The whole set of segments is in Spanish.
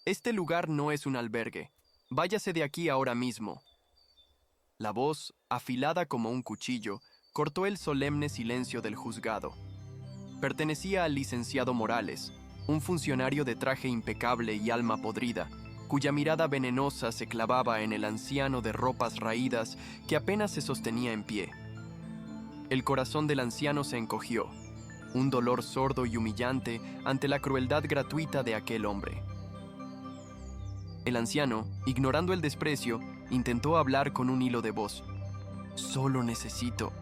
Este lugar no es un albergue. Váyase de aquí ahora mismo. La voz, afilada como un cuchillo, cortó el solemne silencio del juzgado. Pertenecía al licenciado Morales, un funcionario de traje impecable y alma podrida, cuya mirada venenosa se clavaba en el anciano de ropas raídas que apenas se sostenía en pie. El corazón del anciano se encogió, un dolor sordo y humillante ante la crueldad gratuita de aquel hombre. El anciano, ignorando el desprecio, intentó hablar con un hilo de voz. «Solo necesito».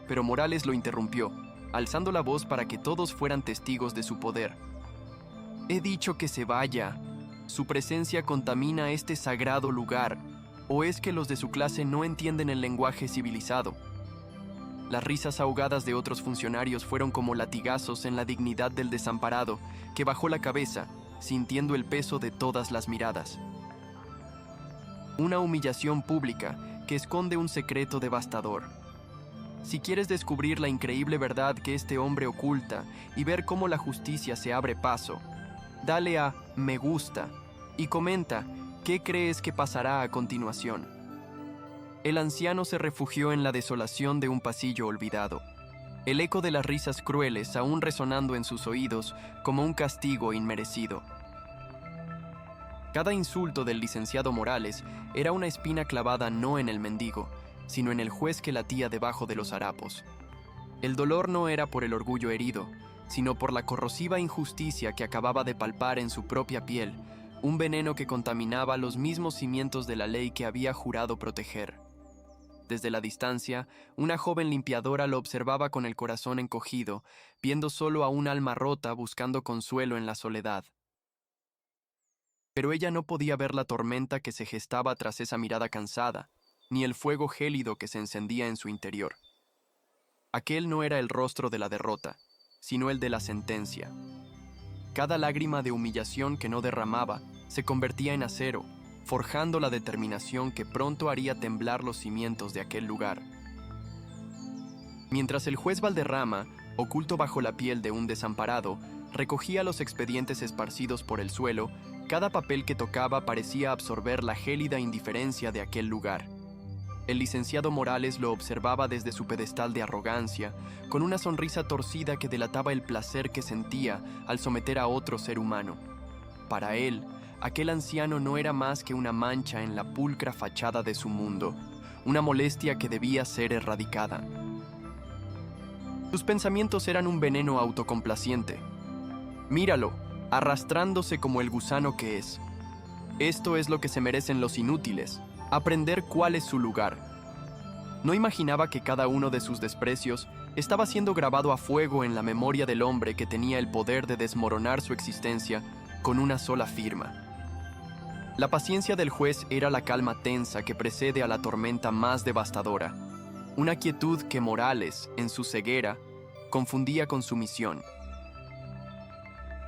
Pero Morales lo interrumpió, alzando la voz para que todos fueran testigos de su poder. «He dicho que se vaya. Su presencia contamina este sagrado lugar. ¿O es que los de su clase no entienden el lenguaje civilizado?» Las risas ahogadas de otros funcionarios fueron como latigazos en la dignidad del desamparado, que bajó la cabeza, sintiendo el peso de todas las miradas. Una humillación pública que esconde un secreto devastador. Si quieres descubrir la increíble verdad que este hombre oculta y ver cómo la justicia se abre paso, dale a me gusta y comenta qué crees que pasará a continuación. El anciano se refugió en la desolación de un pasillo olvidado, el eco de las risas crueles aún resonando en sus oídos como un castigo inmerecido. Cada insulto del licenciado Morales era una espina clavada no en el mendigo, sino en el juez que latía debajo de los harapos. El dolor no era por el orgullo herido, sino por la corrosiva injusticia que acababa de palpar en su propia piel, un veneno que contaminaba los mismos cimientos de la ley que había jurado proteger. Desde la distancia, una joven limpiadora lo observaba con el corazón encogido, viendo solo a un alma rota buscando consuelo en la soledad. Pero ella no podía ver la tormenta que se gestaba tras esa mirada cansada, ni el fuego gélido que se encendía en su interior. Aquel no era el rostro de la derrota, sino el de la sentencia. Cada lágrima de humillación que no derramaba se convertía en acero, forjando la determinación que pronto haría temblar los cimientos de aquel lugar. Mientras el juez Valderrama, oculto bajo la piel de un desamparado, recogía los expedientes esparcidos por el suelo, cada papel que tocaba parecía absorber la gélida indiferencia de aquel lugar. El licenciado Morales lo observaba desde su pedestal de arrogancia, con una sonrisa torcida que delataba el placer que sentía al someter a otro ser humano. Para él, aquel anciano no era más que una mancha en la pulcra fachada de su mundo, una molestia que debía ser erradicada. Sus pensamientos eran un veneno autocomplaciente. Míralo, arrastrándose como el gusano que es. Esto es lo que se merecen los inútiles, aprender cuál es su lugar. No imaginaba que cada uno de sus desprecios estaba siendo grabado a fuego en la memoria del hombre que tenía el poder de desmoronar su existencia con una sola firma. La paciencia del juez era la calma tensa que precede a la tormenta más devastadora, una quietud que Morales, en su ceguera, confundía con sumisión.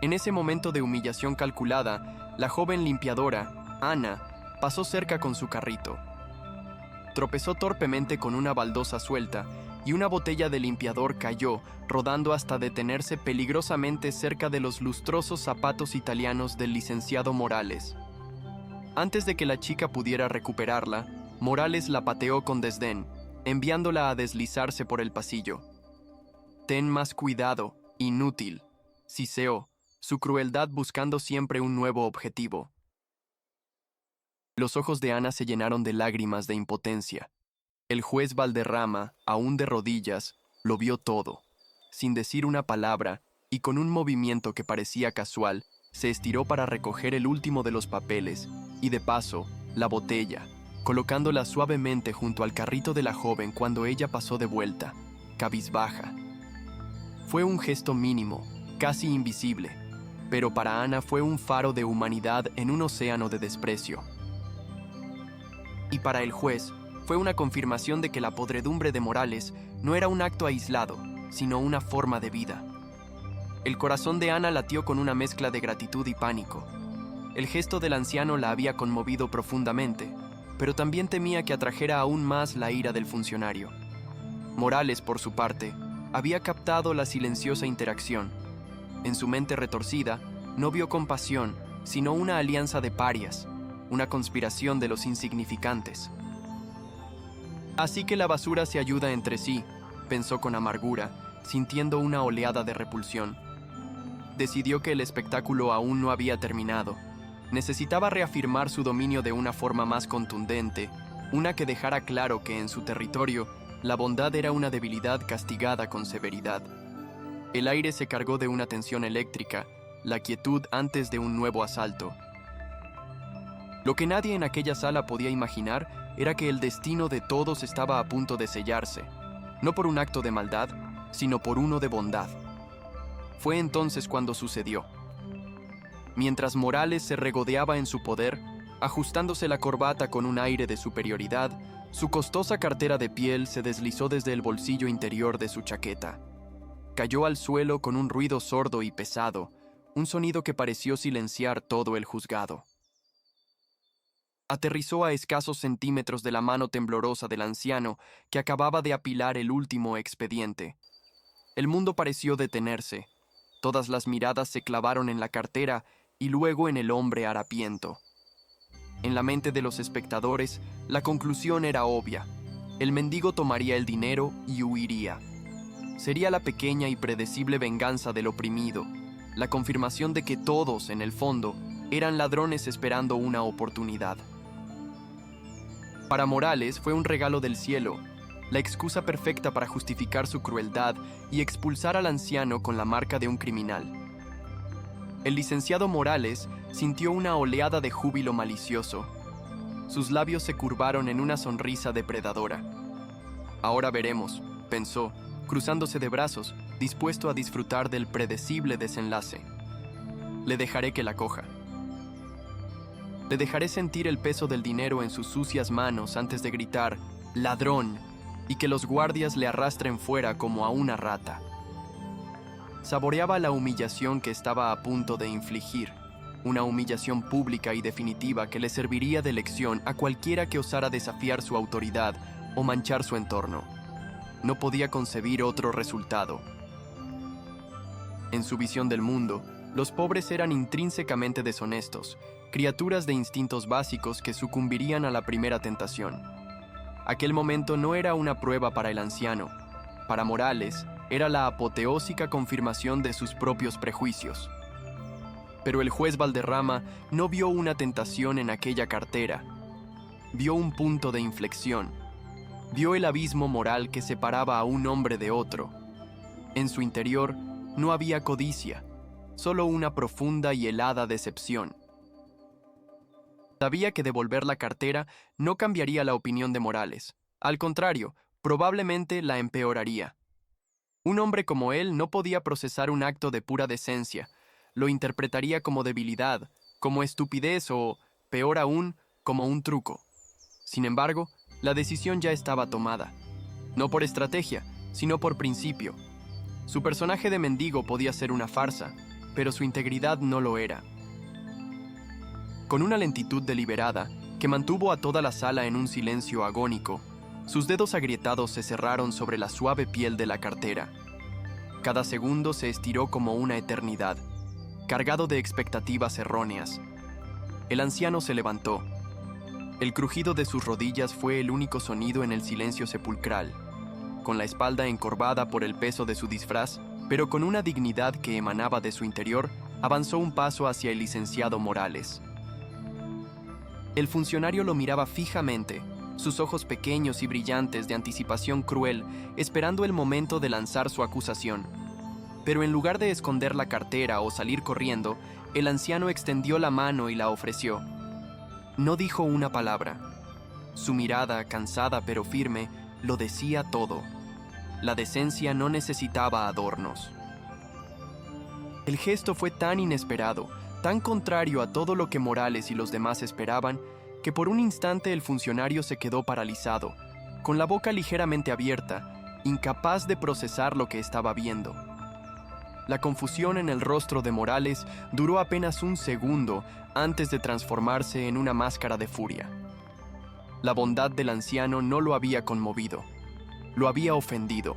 En ese momento de humillación calculada, la joven limpiadora, Ana, pasó cerca con su carrito. Tropezó torpemente con una baldosa suelta y una botella de limpiador cayó, rodando hasta detenerse peligrosamente cerca de los lustrosos zapatos italianos del licenciado Morales. Antes de que la chica pudiera recuperarla, Morales la pateó con desdén, enviándola a deslizarse por el pasillo. «Ten más cuidado, inútil», siseó, su crueldad buscando siempre un nuevo objetivo. Los ojos de Ana se llenaron de lágrimas de impotencia. El juez Valderrama, aún de rodillas, lo vio todo. Sin decir una palabra, y con un movimiento que parecía casual, se estiró para recoger el último de los papeles, y de paso, la botella, colocándola suavemente junto al carrito de la joven cuando ella pasó de vuelta, cabizbaja. Fue un gesto mínimo, casi invisible, pero para Ana fue un faro de humanidad en un océano de desprecio. Y para el juez, fue una confirmación de que la podredumbre de Morales no era un acto aislado, sino una forma de vida. El corazón de Ana latió con una mezcla de gratitud y pánico. El gesto del anciano la había conmovido profundamente, pero también temía que atrajera aún más la ira del funcionario. Morales, por su parte, había captado la silenciosa interacción. En su mente retorcida, no vio compasión, sino una alianza de parias, una conspiración de los insignificantes. Así que la basura se ayuda entre sí, pensó con amargura, sintiendo una oleada de repulsión. Decidió que el espectáculo aún no había terminado. Necesitaba reafirmar su dominio de una forma más contundente, una que dejara claro que en su territorio la bondad era una debilidad castigada con severidad. El aire se cargó de una tensión eléctrica, la quietud antes de un nuevo asalto. Lo que nadie en aquella sala podía imaginar era que el destino de todos estaba a punto de sellarse, no por un acto de maldad, sino por uno de bondad. Fue entonces cuando sucedió. Mientras Morales se regodeaba en su poder, ajustándose la corbata con un aire de superioridad, su costosa cartera de piel se deslizó desde el bolsillo interior de su chaqueta. Cayó al suelo con un ruido sordo y pesado, un sonido que pareció silenciar todo el juzgado. Aterrizó a escasos centímetros de la mano temblorosa del anciano que acababa de apilar el último expediente. El mundo pareció detenerse. Todas las miradas se clavaron en la cartera y luego en el hombre harapiento. En la mente de los espectadores, la conclusión era obvia. El mendigo tomaría el dinero y huiría. Sería la pequeña y predecible venganza del oprimido, la confirmación de que todos, en el fondo, eran ladrones esperando una oportunidad. Para Morales fue un regalo del cielo, la excusa perfecta para justificar su crueldad y expulsar al anciano con la marca de un criminal. El licenciado Morales sintió una oleada de júbilo malicioso. Sus labios se curvaron en una sonrisa depredadora. Ahora veremos, pensó, cruzándose de brazos, dispuesto a disfrutar del predecible desenlace. Le dejaré que la coja. Le dejaré sentir el peso del dinero en sus sucias manos antes de gritar «¡Ladrón!» y que los guardias le arrastren fuera como a una rata. Saboreaba la humillación que estaba a punto de infligir, una humillación pública y definitiva que le serviría de lección a cualquiera que osara desafiar su autoridad o manchar su entorno. No podía concebir otro resultado. En su visión del mundo, los pobres eran intrínsecamente deshonestos, criaturas de instintos básicos que sucumbirían a la primera tentación. Aquel momento no era una prueba para el anciano. Para Morales, era la apoteósica confirmación de sus propios prejuicios. Pero el juez Valderrama no vio una tentación en aquella cartera. Vio un punto de inflexión. Vio el abismo moral que separaba a un hombre de otro. En su interior no había codicia, solo una profunda y helada decepción. Sabía que devolver la cartera no cambiaría la opinión de Morales. Al contrario, probablemente la empeoraría. Un hombre como él no podía procesar un acto de pura decencia. Lo interpretaría como debilidad, como estupidez o, peor aún, como un truco. Sin embargo, la decisión ya estaba tomada. No por estrategia, sino por principio. Su personaje de mendigo podía ser una farsa, pero su integridad no lo era. Con una lentitud deliberada, que mantuvo a toda la sala en un silencio agónico, sus dedos agrietados se cerraron sobre la suave piel de la cartera. Cada segundo se estiró como una eternidad, cargado de expectativas erróneas. El anciano se levantó. El crujido de sus rodillas fue el único sonido en el silencio sepulcral. Con la espalda encorvada por el peso de su disfraz, pero con una dignidad que emanaba de su interior, avanzó un paso hacia el licenciado Morales. El funcionario lo miraba fijamente, sus ojos pequeños y brillantes de anticipación cruel, esperando el momento de lanzar su acusación. Pero en lugar de esconder la cartera o salir corriendo, el anciano extendió la mano y la ofreció. No dijo una palabra. Su mirada, cansada pero firme, lo decía todo. La decencia no necesitaba adornos. El gesto fue tan inesperado, tan contrario a todo lo que Morales y los demás esperaban, que por un instante el funcionario se quedó paralizado, con la boca ligeramente abierta, incapaz de procesar lo que estaba viendo. La confusión en el rostro de Morales duró apenas un segundo antes de transformarse en una máscara de furia. La bondad del anciano no lo había conmovido, lo había ofendido.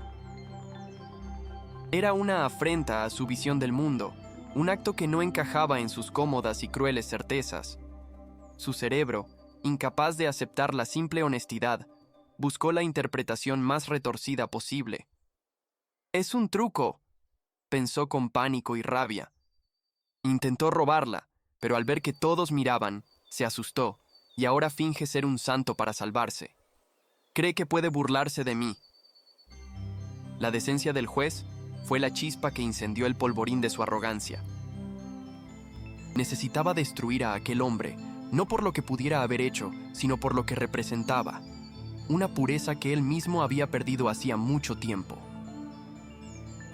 Era una afrenta a su visión del mundo, un acto que no encajaba en sus cómodas y crueles certezas. Su cerebro, incapaz de aceptar la simple honestidad, buscó la interpretación más retorcida posible. «Es un truco», pensó con pánico y rabia. Intentó robarla, pero al ver que todos miraban, se asustó y ahora finge ser un santo para salvarse. Cree que puede burlarse de mí. La decencia del juez fue la chispa que incendió el polvorín de su arrogancia. Necesitaba destruir a aquel hombre, no por lo que pudiera haber hecho, sino por lo que representaba, una pureza que él mismo había perdido hacía mucho tiempo.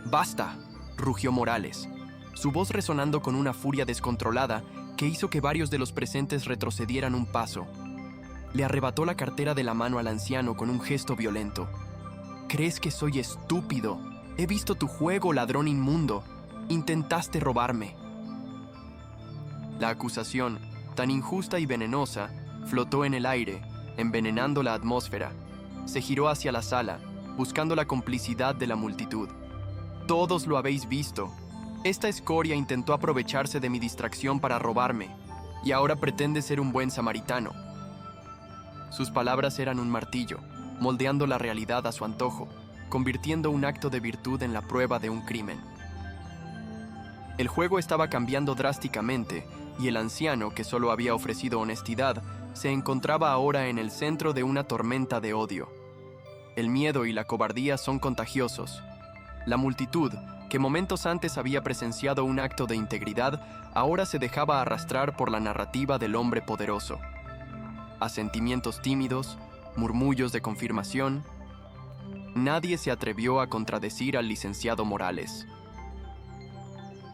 «¡Basta!», rugió Morales, su voz resonando con una furia descontrolada que hizo que varios de los presentes retrocedieran un paso. Le arrebató la cartera de la mano al anciano con un gesto violento. «¿Crees que soy estúpido? He visto tu juego, ladrón inmundo. Intentaste robarme». La acusación, tan injusta y venenosa, flotó en el aire, envenenando la atmósfera. Se giró hacia la sala, buscando la complicidad de la multitud. «Todos lo habéis visto. Esta escoria intentó aprovecharse de mi distracción para robarme, y ahora pretende ser un buen samaritano». Sus palabras eran un martillo, moldeando la realidad a su antojo, convirtiendo un acto de virtud en la prueba de un crimen. El juego estaba cambiando drásticamente, y el anciano, que solo había ofrecido honestidad, se encontraba ahora en el centro de una tormenta de odio. El miedo y la cobardía son contagiosos. La multitud, que momentos antes había presenciado un acto de integridad, ahora se dejaba arrastrar por la narrativa del hombre poderoso. Asentimientos tímidos, murmullos de confirmación. Nadie se atrevió a contradecir al licenciado Morales.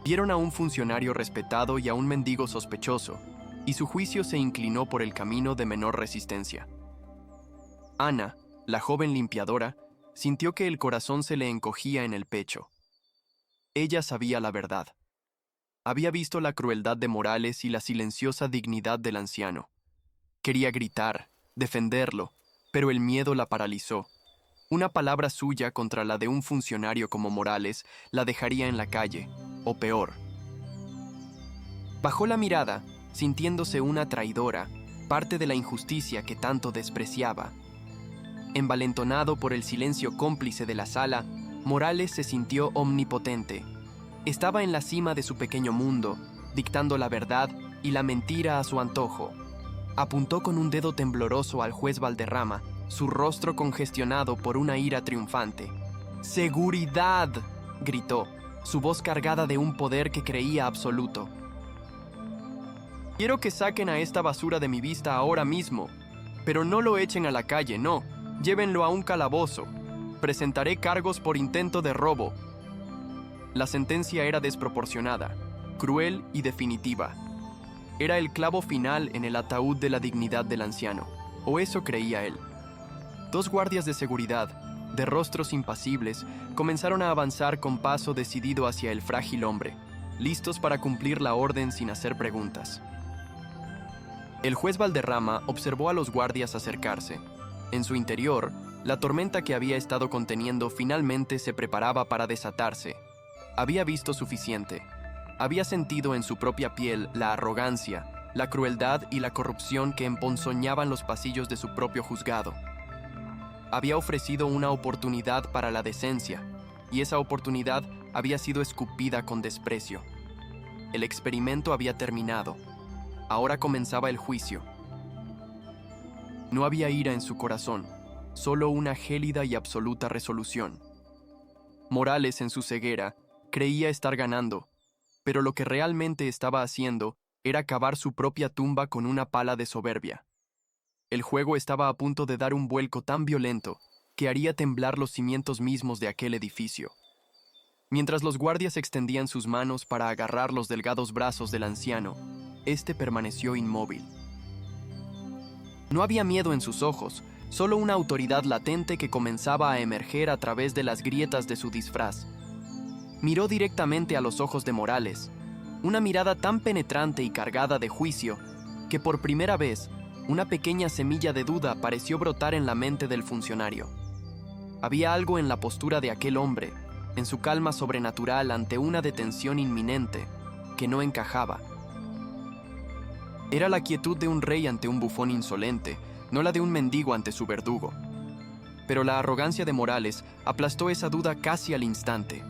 Vieron a un funcionario respetado y a un mendigo sospechoso, y su juicio se inclinó por el camino de menor resistencia. Ana, la joven limpiadora, sintió que el corazón se le encogía en el pecho. Ella sabía la verdad. Había visto la crueldad de Morales y la silenciosa dignidad del anciano. Quería gritar, defenderlo, pero el miedo la paralizó. Una palabra suya contra la de un funcionario como Morales la dejaría en la calle, o peor. Bajó la mirada, sintiéndose una traidora, parte de la injusticia que tanto despreciaba. Envalentonado por el silencio cómplice de la sala, Morales se sintió omnipotente. Estaba en la cima de su pequeño mundo, dictando la verdad y la mentira a su antojo. Apuntó con un dedo tembloroso al juez Valderrama, su rostro congestionado por una ira triunfante. «¡Seguridad!», gritó, su voz cargada de un poder que creía absoluto. «Quiero que saquen a esta basura de mi vista ahora mismo, pero no lo echen a la calle, no, llévenlo a un calabozo. Presentaré cargos por intento de robo». La sentencia era desproporcionada, cruel y definitiva. Era el clavo final en el ataúd de la dignidad del anciano, o eso creía él. 2 guardias de seguridad, de rostros impasibles, comenzaron a avanzar con paso decidido hacia el frágil hombre, listos para cumplir la orden sin hacer preguntas. El juez Valderrama observó a los guardias acercarse. En su interior, la tormenta que había estado conteniendo finalmente se preparaba para desatarse. Había visto suficiente. Había sentido en su propia piel la arrogancia, la crueldad y la corrupción que emponzoñaban los pasillos de su propio juzgado. Había ofrecido una oportunidad para la decencia, y esa oportunidad había sido escupida con desprecio. El experimento había terminado. Ahora comenzaba el juicio. No había ira en su corazón, solo una gélida y absoluta resolución. Morales, en su ceguera, creía estar ganando, pero lo que realmente estaba haciendo era cavar su propia tumba con una pala de soberbia. El juego estaba a punto de dar un vuelco tan violento que haría temblar los cimientos mismos de aquel edificio. Mientras los guardias extendían sus manos para agarrar los delgados brazos del anciano, éste permaneció inmóvil. No había miedo en sus ojos, solo una autoridad latente que comenzaba a emerger a través de las grietas de su disfraz. Miró directamente a los ojos de Morales, una mirada tan penetrante y cargada de juicio que por primera vez una pequeña semilla de duda pareció brotar en la mente del funcionario. Había algo en la postura de aquel hombre, en su calma sobrenatural ante una detención inminente, que no encajaba. Era la quietud de un rey ante un bufón insolente, no la de un mendigo ante su verdugo. Pero la arrogancia de Morales aplastó esa duda casi al instante.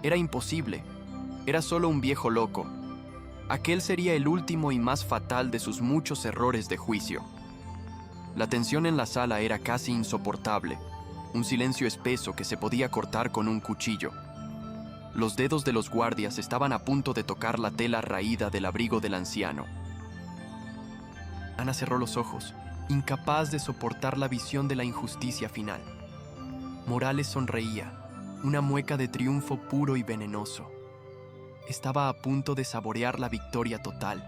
Era imposible. Era solo un viejo loco. Aquel sería el último y más fatal de sus muchos errores de juicio. La tensión en la sala era casi insoportable, un silencio espeso que se podía cortar con un cuchillo. Los dedos de los guardias estaban a punto de tocar la tela raída del abrigo del anciano. Ana cerró los ojos, incapaz de soportar la visión de la injusticia final. Morales sonreía, una mueca de triunfo puro y venenoso. Estaba a punto de saborear la victoria total.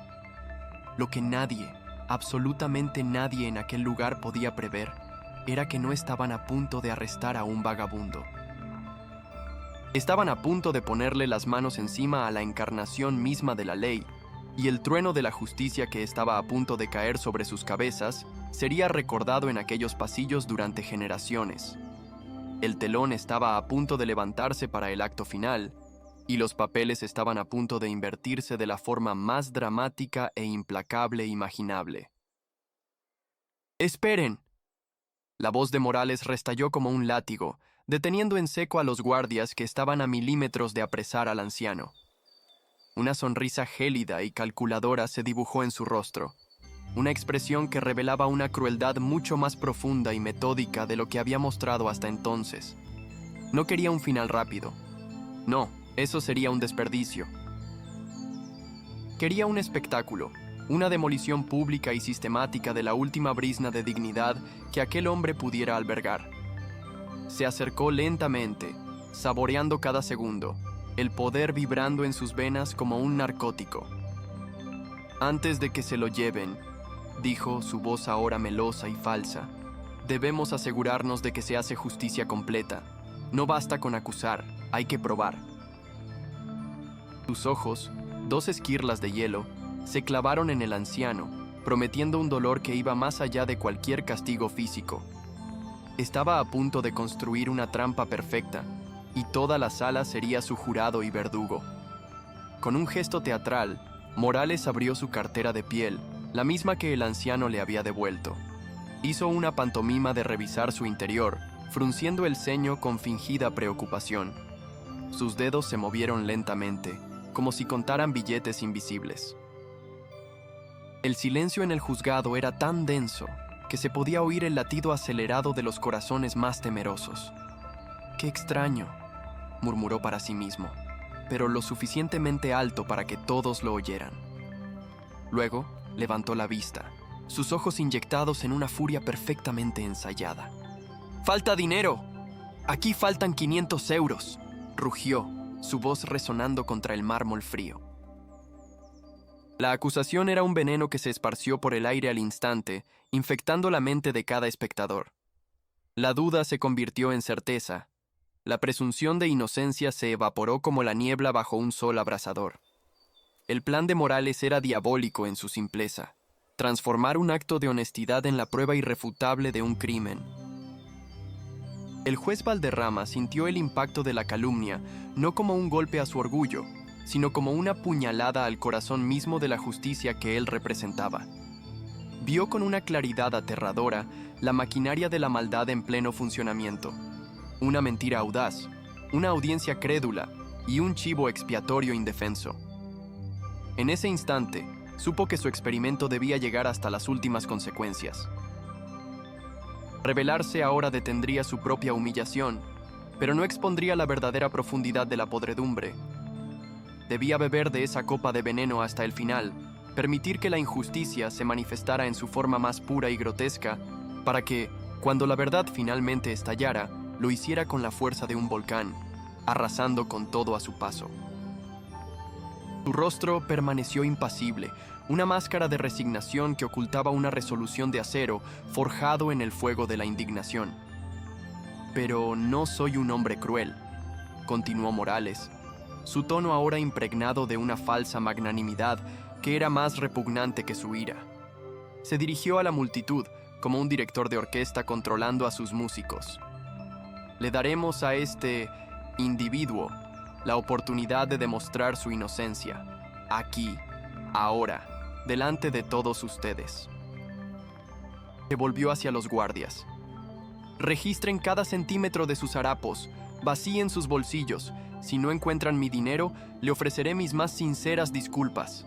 Lo que nadie, absolutamente nadie en aquel lugar podía prever, era que no estaban a punto de arrestar a un vagabundo. Estaban a punto de ponerle las manos encima a la encarnación misma de la ley, y el trueno de la justicia que estaba a punto de caer sobre sus cabezas sería recordado en aquellos pasillos durante generaciones. El telón estaba a punto de levantarse para el acto final, y los papeles estaban a punto de invertirse de la forma más dramática e implacable imaginable. ¡Esperen! La voz de Morales restalló como un látigo, deteniendo en seco a los guardias que estaban a milímetros de apresar al anciano. Una sonrisa gélida y calculadora se dibujó en su rostro, una expresión que revelaba una crueldad mucho más profunda y metódica de lo que había mostrado hasta entonces. No quería un final rápido. No, eso sería un desperdicio. Quería un espectáculo, una demolición pública y sistemática de la última brizna de dignidad que aquel hombre pudiera albergar. Se acercó lentamente, saboreando cada segundo, el poder vibrando en sus venas como un narcótico. «Antes de que se lo lleven», dijo, su voz ahora melosa y falsa, «debemos asegurarnos de que se hace justicia completa. No basta con acusar, hay que probar». Sus ojos, dos esquirlas de hielo, se clavaron en el anciano, prometiendo un dolor que iba más allá de cualquier castigo físico. Estaba a punto de construir una trampa perfecta, y toda la sala sería su jurado y verdugo. Con un gesto teatral, Morales abrió su cartera de piel, la misma que el anciano le había devuelto. Hizo una pantomima de revisar su interior, frunciendo el ceño con fingida preocupación. Sus dedos se movieron lentamente, como si contaran billetes invisibles. El silencio en el juzgado era tan denso que se podía oír el latido acelerado de los corazones más temerosos. «Qué extraño», murmuró para sí mismo, pero lo suficientemente alto para que todos lo oyeran. Luego levantó la vista, sus ojos inyectados en una furia perfectamente ensayada. «¡Falta dinero! Aquí faltan 500 euros», rugió, su voz resonando contra el mármol frío. La acusación era un veneno que se esparció por el aire al instante, infectando la mente de cada espectador. La duda se convirtió en certeza. La presunción de inocencia se evaporó como la niebla bajo un sol abrasador. El plan de Morales era diabólico en su simpleza: transformar un acto de honestidad en la prueba irrefutable de un crimen. El juez Valderrama sintió el impacto de la calumnia no como un golpe a su orgullo, sino como una puñalada al corazón mismo de la justicia que él representaba. Vio con una claridad aterradora la maquinaria de la maldad en pleno funcionamiento. Una mentira audaz, una audiencia crédula y un chivo expiatorio indefenso. En ese instante, supo que su experimento debía llegar hasta las últimas consecuencias. Revelarse ahora detendría su propia humillación, pero no expondría la verdadera profundidad de la podredumbre. Debía beber de esa copa de veneno hasta el final, permitir que la injusticia se manifestara en su forma más pura y grotesca, para que, cuando la verdad finalmente estallara, lo hiciera con la fuerza de un volcán, arrasando con todo a su paso. Su rostro permaneció impasible, una máscara de resignación que ocultaba una resolución de acero forjado en el fuego de la indignación. «Pero no soy un hombre cruel», continuó Morales, su tono ahora impregnado de una falsa magnanimidad que era más repugnante que su ira. Se dirigió a la multitud como un director de orquesta controlando a sus músicos. «Le daremos a este individuo la oportunidad de demostrar su inocencia. aquí, ahora, delante de todos ustedes. Se volvió hacia los guardias. Registren cada centímetro de sus harapos, vacíen sus bolsillos. Si no encuentran mi dinero, le ofreceré mis más sinceras disculpas.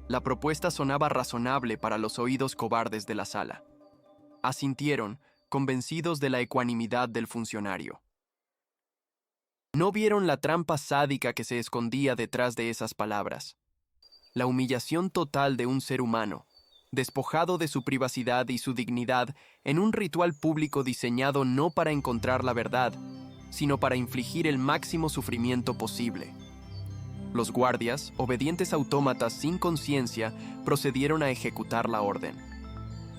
La propuesta sonaba razonable para los oídos cobardes de la sala. Asintieron, convencidos de la ecuanimidad del funcionario. No vieron la trampa sádica que se escondía detrás de esas palabras. La humillación total de un ser humano, despojado de su privacidad y su dignidad en un ritual público diseñado no para encontrar la verdad, sino para infligir el máximo sufrimiento posible. Los guardias, obedientes autómatas sin conciencia, procedieron a ejecutar la orden.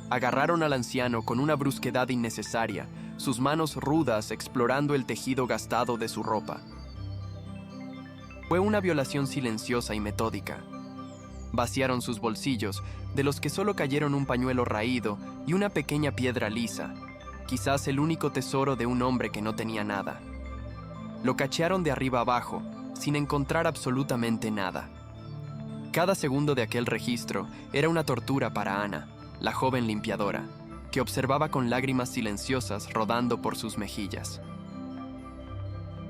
Agarraron al anciano con una brusquedad innecesaria, sus manos rudas explorando el tejido gastado de su ropa. Fue una violación silenciosa y metódica. Vaciaron sus bolsillos, de los que solo cayeron un pañuelo raído y una pequeña piedra lisa, quizás el único tesoro de un hombre que no tenía nada. Lo cachearon de arriba abajo, sin encontrar absolutamente nada. Cada segundo de aquel registro era una tortura para Ana, la joven limpiadora, que observaba con lágrimas silenciosas rodando por sus mejillas.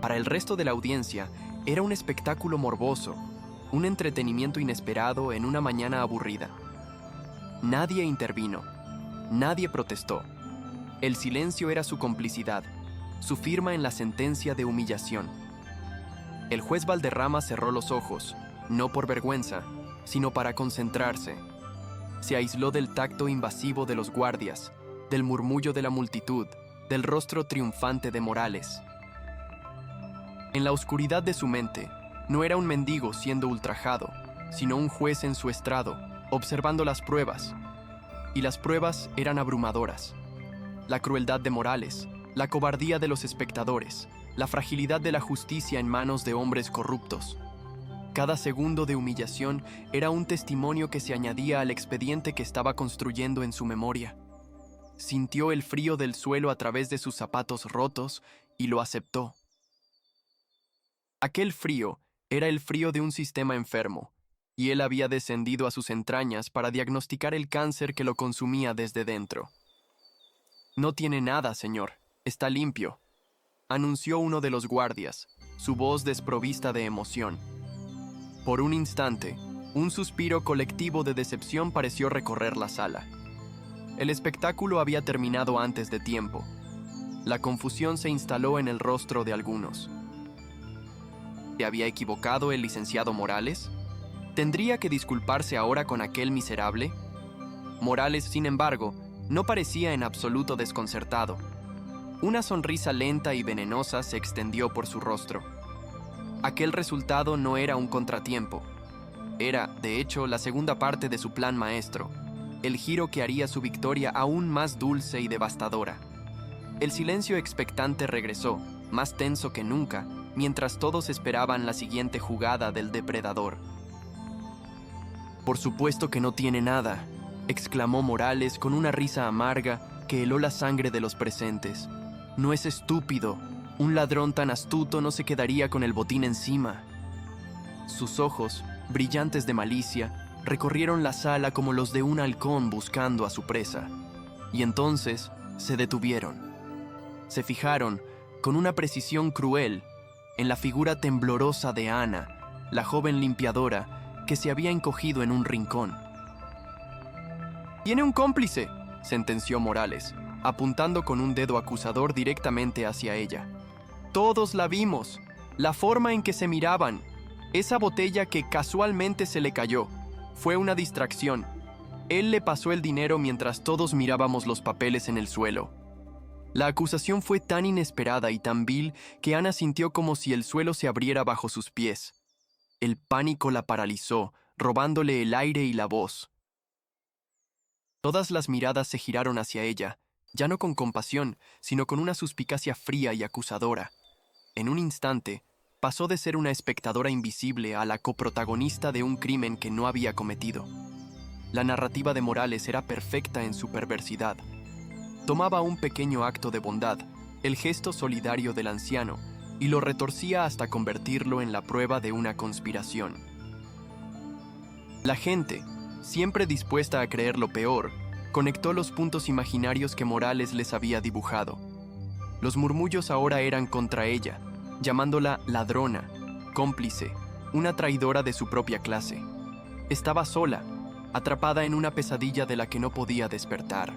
Para el resto de la audiencia, era un espectáculo morboso, un entretenimiento inesperado en una mañana aburrida. Nadie intervino, nadie protestó. El silencio era su complicidad, su firma en la sentencia de humillación. El juez Valderrama cerró los ojos, no por vergüenza, sino para concentrarse. Se aisló del tacto invasivo de los guardias, del murmullo de la multitud, del rostro triunfante de Morales. En la oscuridad de su mente, no era un mendigo siendo ultrajado, sino un juez en su estrado, observando las pruebas. Y las pruebas eran abrumadoras. La crueldad de Morales, la cobardía de los espectadores, la fragilidad de la justicia en manos de hombres corruptos. Cada segundo de humillación era un testimonio que se añadía al expediente que estaba construyendo en su memoria. Sintió el frío del suelo a través de sus zapatos rotos y lo aceptó. Aquel frío era el frío de un sistema enfermo, y él había descendido a sus entrañas para diagnosticar el cáncer que lo consumía desde dentro. «No tiene nada, señor. Está limpio», anunció uno de los guardias, su voz desprovista de emoción. Por un instante, un suspiro colectivo de decepción pareció recorrer la sala. El espectáculo había terminado antes de tiempo. La confusión se instaló en el rostro de algunos. ¿Se había equivocado el licenciado Morales? ¿Tendría que disculparse ahora con aquel miserable? Morales, sin embargo, no parecía en absoluto desconcertado. Una sonrisa lenta y venenosa se extendió por su rostro. Aquel resultado no era un contratiempo. Era, de hecho, la segunda parte de su plan maestro, el giro que haría su victoria aún más dulce y devastadora. El silencio expectante regresó, más tenso que nunca, mientras todos esperaban la siguiente jugada del depredador. «Por supuesto que no tiene nada», exclamó Morales con una risa amarga que heló la sangre de los presentes. «No es estúpido. Un ladrón tan astuto no se quedaría con el botín encima». Sus ojos, brillantes de malicia, recorrieron la sala como los de un halcón buscando a su presa. Y entonces se detuvieron. Se fijaron, con una precisión cruel, en la figura temblorosa de Ana, la joven limpiadora, que se había encogido en un rincón. «Tiene un cómplice», sentenció Morales, apuntando con un dedo acusador directamente hacia ella. «Todos la vimos, la forma en que se miraban, esa botella que casualmente se le cayó. Fue una distracción. Él le pasó el dinero mientras todos mirábamos los papeles en el suelo». La acusación fue tan inesperada y tan vil que Ana sintió como si el suelo se abriera bajo sus pies. El pánico la paralizó, robándole el aire y la voz. Todas las miradas se giraron hacia ella, ya no con compasión, sino con una suspicacia fría y acusadora. En un instante, pasó de ser una espectadora invisible a la coprotagonista de un crimen que no había cometido. La narrativa de Morales era perfecta en su perversidad. Tomaba un pequeño acto de bondad, el gesto solidario del anciano, y lo retorcía hasta convertirlo en la prueba de una conspiración. La gente, siempre dispuesta a creer lo peor, conectó los puntos imaginarios que Morales les había dibujado. Los murmullos ahora eran contra ella, llamándola ladrona, cómplice, una traidora de su propia clase. Estaba sola, atrapada en una pesadilla de la que no podía despertar.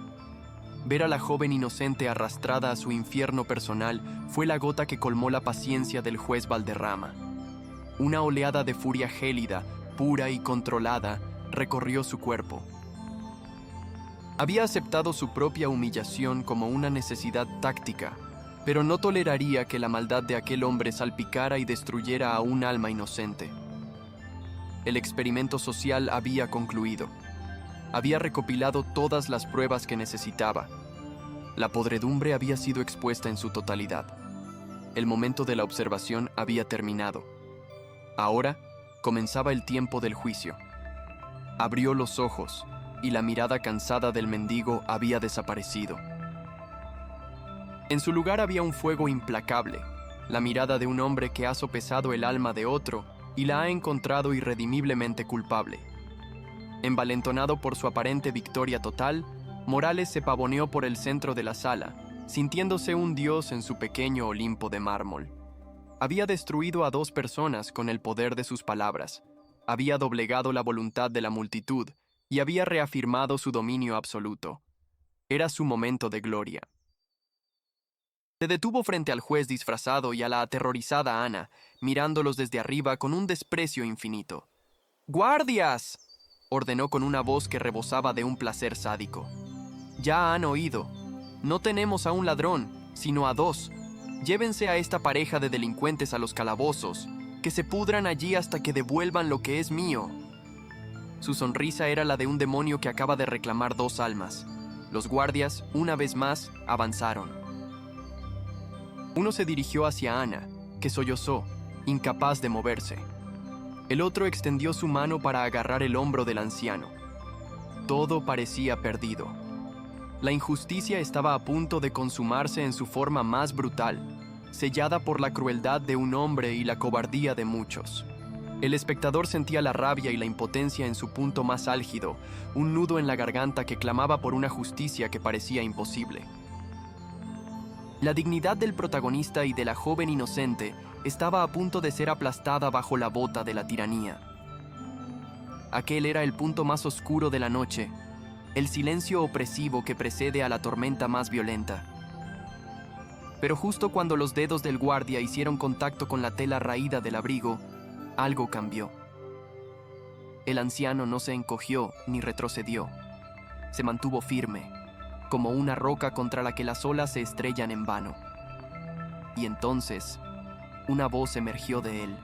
Ver a la joven inocente arrastrada a su infierno personal fue la gota que colmó la paciencia del juez Valderrama. Una oleada de furia gélida, pura y controlada, recorrió su cuerpo. Había aceptado su propia humillación como una necesidad táctica, pero no toleraría que la maldad de aquel hombre salpicara y destruyera a un alma inocente. El experimento social había concluido. Había recopilado todas las pruebas que necesitaba. La podredumbre había sido expuesta en su totalidad. El momento de la observación había terminado. Ahora comenzaba el tiempo del juicio. Abrió los ojos y la mirada cansada del mendigo había desaparecido. En su lugar había un fuego implacable, la mirada de un hombre que ha sopesado el alma de otro y la ha encontrado irredimiblemente culpable. Envalentonado por su aparente victoria total, Morales se pavoneó por el centro de la sala, sintiéndose un dios en su pequeño Olimpo de mármol. Había destruido a 2 personas con el poder de sus palabras, había doblegado la voluntad de la multitud y había reafirmado su dominio absoluto. Era su momento de gloria. Se detuvo frente al juez disfrazado y a la aterrorizada Ana, mirándolos desde arriba con un desprecio infinito. ¡Guardias!, ordenó con una voz que rebosaba de un placer sádico. Ya han oído. No tenemos a un ladrón, sino a 2. Llévense a esta pareja de delincuentes a los calabozos, que se pudran allí hasta que devuelvan lo que es mío. Su sonrisa era la de un demonio que acaba de reclamar 2 almas. Los guardias, una vez más, avanzaron. Uno se dirigió hacia Ana, que sollozó, incapaz de moverse. El otro extendió su mano para agarrar el hombro del anciano. Todo parecía perdido. La injusticia estaba a punto de consumarse en su forma más brutal, sellada por la crueldad de un hombre y la cobardía de muchos. El espectador sentía la rabia y la impotencia en su punto más álgido, un nudo en la garganta que clamaba por una justicia que parecía imposible. La dignidad del protagonista y de la joven inocente estaba a punto de ser aplastada bajo la bota de la tiranía. Aquel era el punto más oscuro de la noche, el silencio opresivo que precede a la tormenta más violenta. Pero justo cuando los dedos del guardia hicieron contacto con la tela raída del abrigo, algo cambió. El anciano no se encogió ni retrocedió. Se mantuvo firme, como una roca contra la que las olas se estrellan en vano. Y entonces, una voz emergió de él.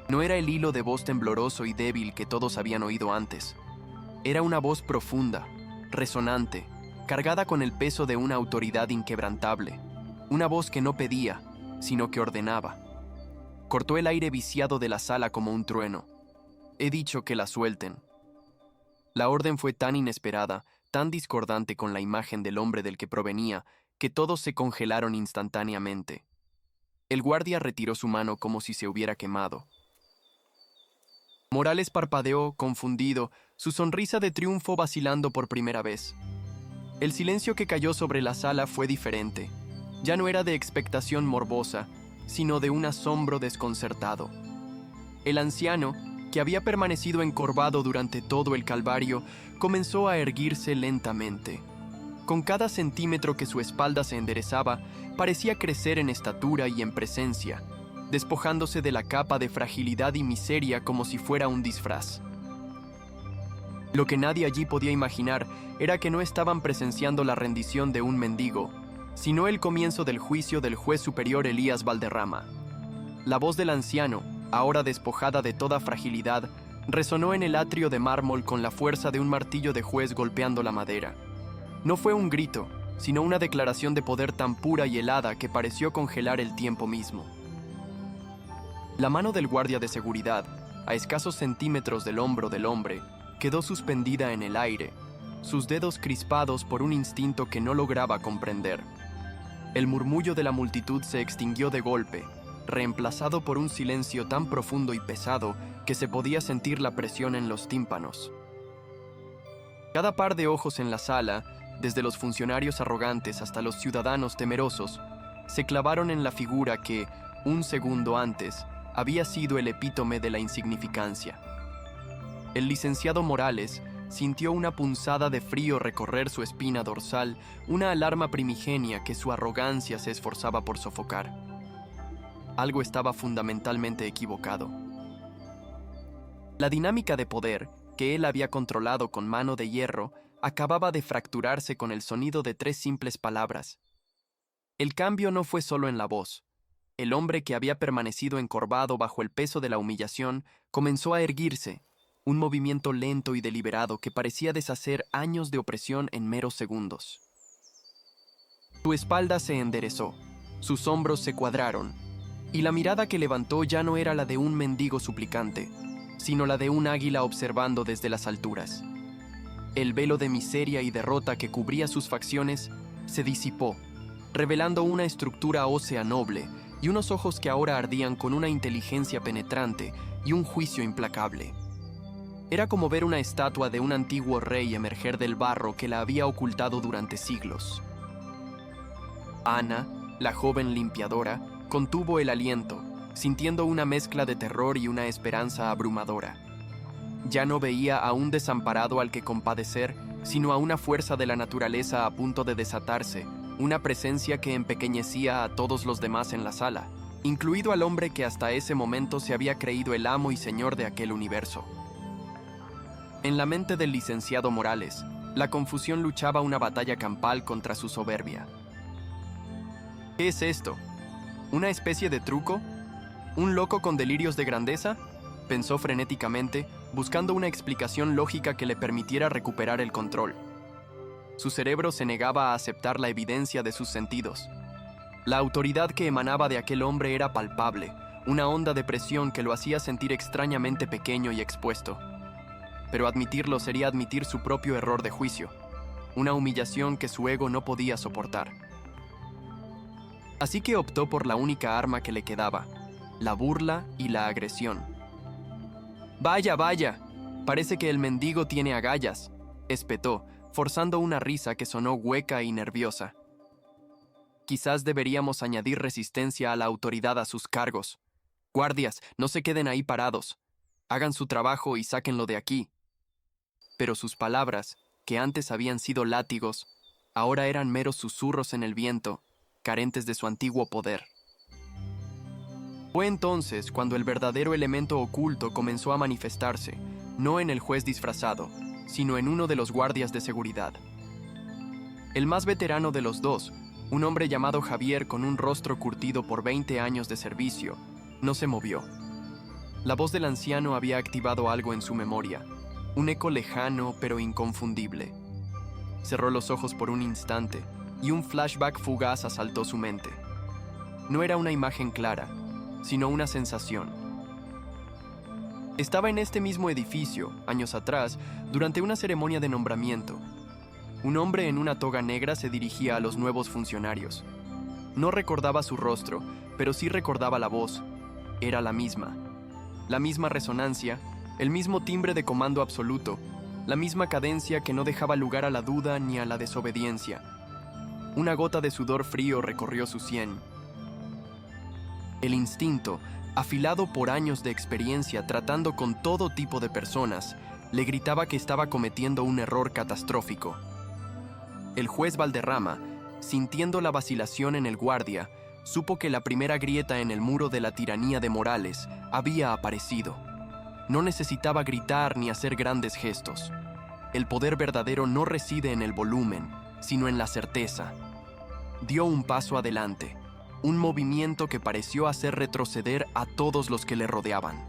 No era el hilo de voz tembloroso y débil que todos habían oído antes. Era una voz profunda, resonante, cargada con el peso de una autoridad inquebrantable. Una voz que no pedía, sino que ordenaba. Cortó el aire viciado de la sala como un trueno. He dicho que la suelten. La orden fue tan inesperada, tan discordante con la imagen del hombre del que provenía, que todos se congelaron instantáneamente. El guardia retiró su mano como si se hubiera quemado. Morales parpadeó, confundido, su sonrisa de triunfo vacilando por primera vez. El silencio que cayó sobre la sala fue diferente. Ya no era de expectación morbosa, sino de un asombro desconcertado. El anciano, que había permanecido encorvado durante todo el calvario, comenzó a erguirse lentamente. Con cada centímetro que su espalda se enderezaba, parecía crecer en estatura y en presencia, despojándose de la capa de fragilidad y miseria como si fuera un disfraz. Lo que nadie allí podía imaginar era que no estaban presenciando la rendición de un mendigo, sino el comienzo del juicio del juez superior Elías Valderrama. La voz del anciano, ahora despojada de toda fragilidad, resonó en el atrio de mármol con la fuerza de un martillo de juez golpeando la madera. No fue un grito, sino una declaración de poder tan pura y helada que pareció congelar el tiempo mismo. La mano del guardia de seguridad, a escasos centímetros del hombro del hombre, quedó suspendida en el aire, sus dedos crispados por un instinto que no lograba comprender. El murmullo de la multitud se extinguió de golpe, reemplazado por un silencio tan profundo y pesado que se podía sentir la presión en los tímpanos. Cada par de ojos en la sala, desde los funcionarios arrogantes hasta los ciudadanos temerosos, se clavaron en la figura que, un segundo antes, había sido el epítome de la insignificancia. El licenciado Morales sintió una punzada de frío recorrer su espina dorsal, una alarma primigenia que su arrogancia se esforzaba por sofocar. Algo estaba fundamentalmente equivocado. La dinámica de poder, que él había controlado con mano de hierro, acababa de fracturarse con el sonido de 3 simples palabras. El cambio no fue solo en la voz. El hombre que había permanecido encorvado bajo el peso de la humillación comenzó a erguirse, un movimiento lento y deliberado que parecía deshacer años de opresión en meros segundos. Su espalda se enderezó, sus hombros se cuadraron, y la mirada que levantó ya no era la de un mendigo suplicante, sino la de un águila observando desde las alturas. El velo de miseria y derrota que cubría sus facciones se disipó, revelando una estructura ósea noble y unos ojos que ahora ardían con una inteligencia penetrante y un juicio implacable. Era como ver una estatua de un antiguo rey emerger del barro que la había ocultado durante siglos. Ana, la joven limpiadora, contuvo el aliento, sintiendo una mezcla de terror y una esperanza abrumadora. Ya no veía a un desamparado al que compadecer, sino a una fuerza de la naturaleza a punto de desatarse, una presencia que empequeñecía a todos los demás en la sala, incluido al hombre que hasta ese momento se había creído el amo y señor de aquel universo. En la mente del licenciado Morales, la confusión luchaba una batalla campal contra su soberbia. ¿Qué es esto? ¿Una especie de truco? ¿Un loco con delirios de grandeza? Pensó frenéticamente, buscando una explicación lógica que le permitiera recuperar el control. Su cerebro se negaba a aceptar la evidencia de sus sentidos. La autoridad que emanaba de aquel hombre era palpable, una onda de presión que lo hacía sentir extrañamente pequeño y expuesto. Pero admitirlo sería admitir su propio error de juicio, una humillación que su ego no podía soportar. Así que optó por la única arma que le quedaba, la burla y la agresión. «Vaya, vaya, parece que el mendigo tiene agallas», espetó, forzando una risa que sonó hueca y nerviosa. «Quizás deberíamos añadir resistencia a la autoridad a sus cargos. Guardias, no se queden ahí parados. Hagan su trabajo y sáquenlo de aquí». Pero sus palabras, que antes habían sido látigos, ahora eran meros susurros en el viento, carentes de su antiguo poder. Fue entonces cuando el verdadero elemento oculto comenzó a manifestarse, no en el juez disfrazado, sino en uno de los guardias de seguridad. El más veterano de los dos, un hombre llamado Javier con un rostro curtido por 20 años de servicio, no se movió. La voz del anciano había activado algo en su memoria, un eco lejano pero inconfundible. Cerró los ojos por un instante y un flashback fugaz asaltó su mente. No era una imagen clara, sino una sensación. Estaba en este mismo edificio, años atrás, durante una ceremonia de nombramiento. Un hombre en una toga negra se dirigía a los nuevos funcionarios. No recordaba su rostro, pero sí recordaba la voz. Era la misma resonancia, el mismo timbre de comando absoluto, la misma cadencia que no dejaba lugar a la duda ni a la desobediencia. Una gota de sudor frío recorrió su sien. El instinto, afilado por años de experiencia tratando con todo tipo de personas, le gritaba que estaba cometiendo un error catastrófico. El juez Valderrama, sintiendo la vacilación en el guardia, supo que la primera grieta en el muro de la tiranía de Morales había aparecido. No necesitaba gritar ni hacer grandes gestos. El poder verdadero no reside en el volumen, sino en la certeza. Dio un paso adelante, un movimiento que pareció hacer retroceder a todos los que le rodeaban.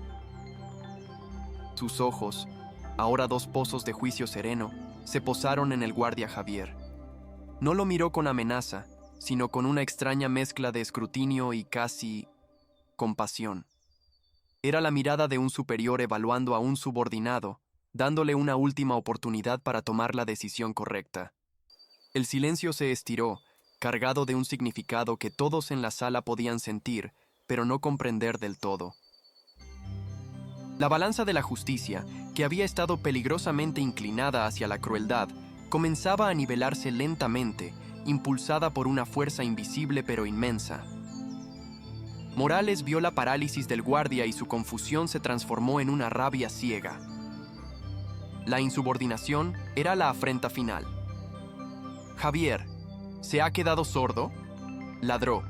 Sus ojos, ahora 2 pozos de juicio sereno, se posaron en el guardia Javier. No lo miró con amenaza, sino con una extraña mezcla de escrutinio y casi compasión. Era la mirada de un superior evaluando a un subordinado, dándole una última oportunidad para tomar la decisión correcta. El silencio se estiró, cargado de un significado que todos en la sala podían sentir, pero no comprender del todo. La balanza de la justicia, que había estado peligrosamente inclinada hacia la crueldad, comenzaba a nivelarse lentamente, impulsada por una fuerza invisible pero inmensa. Morales vio la parálisis del guardia y su confusión se transformó en una rabia ciega. La insubordinación era la afrenta final. «Javier, ¿se ha quedado sordo?», ladró,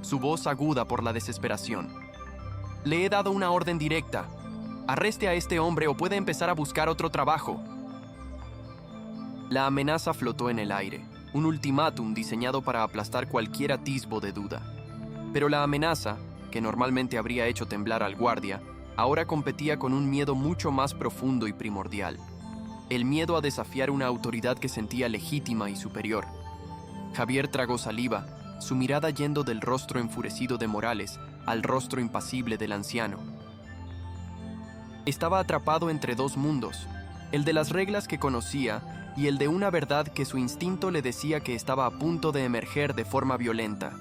su voz aguda por la desesperación. «Le he dado una orden directa. Arreste a este hombre o puede empezar a buscar otro trabajo». La amenaza flotó en el aire, un ultimátum diseñado para aplastar cualquier atisbo de duda. Pero la amenaza, que normalmente habría hecho temblar al guardia, ahora competía con un miedo mucho más profundo y primordial. El miedo a desafiar una autoridad que sentía legítima y superior. Javier tragó saliva, su mirada yendo del rostro enfurecido de Morales al rostro impasible del anciano. Estaba atrapado entre dos mundos, el de las reglas que conocía y el de una verdad que su instinto le decía que estaba a punto de emerger de forma violenta.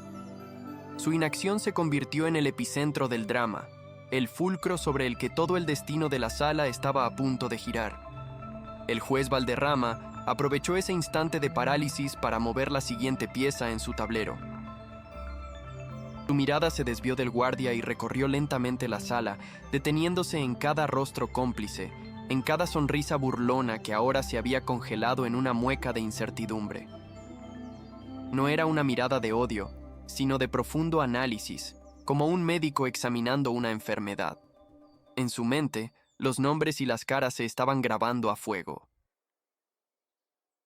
Su inacción se convirtió en el epicentro del drama, el fulcro sobre el que todo el destino de la sala estaba a punto de girar. El juez Valderrama aprovechó ese instante de parálisis para mover la siguiente pieza en su tablero. Su mirada se desvió del guardia y recorrió lentamente la sala, deteniéndose en cada rostro cómplice, en cada sonrisa burlona que ahora se había congelado en una mueca de incertidumbre. No era una mirada de odio, sino de profundo análisis, como un médico examinando una enfermedad. En su mente, los nombres y las caras se estaban grabando a fuego.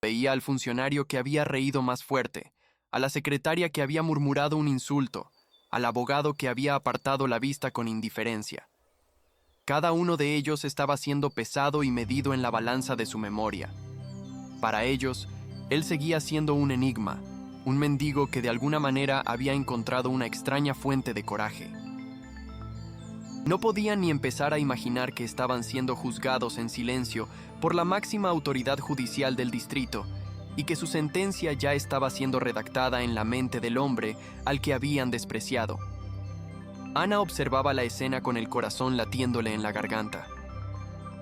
Veía al funcionario que había reído más fuerte, a la secretaria que había murmurado un insulto, al abogado que había apartado la vista con indiferencia. Cada uno de ellos estaba siendo pesado y medido en la balanza de su memoria. Para ellos, él seguía siendo un enigma, un mendigo que de alguna manera había encontrado una extraña fuente de coraje. No podían ni empezar a imaginar que estaban siendo juzgados en silencio por la máxima autoridad judicial del distrito y que su sentencia ya estaba siendo redactada en la mente del hombre al que habían despreciado. Ana observaba la escena con el corazón latiéndole en la garganta.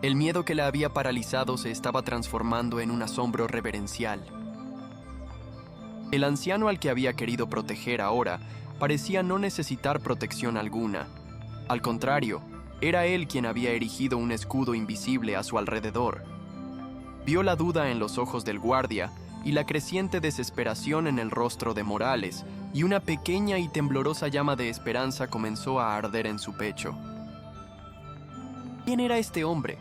El miedo que la había paralizado se estaba transformando en un asombro reverencial. El anciano al que había querido proteger ahora parecía no necesitar protección alguna. Al contrario, era él quien había erigido un escudo invisible a su alrededor. Vio la duda en los ojos del guardia y la creciente desesperación en el rostro de Morales, y una pequeña y temblorosa llama de esperanza comenzó a arder en su pecho. ¿Quién era este hombre?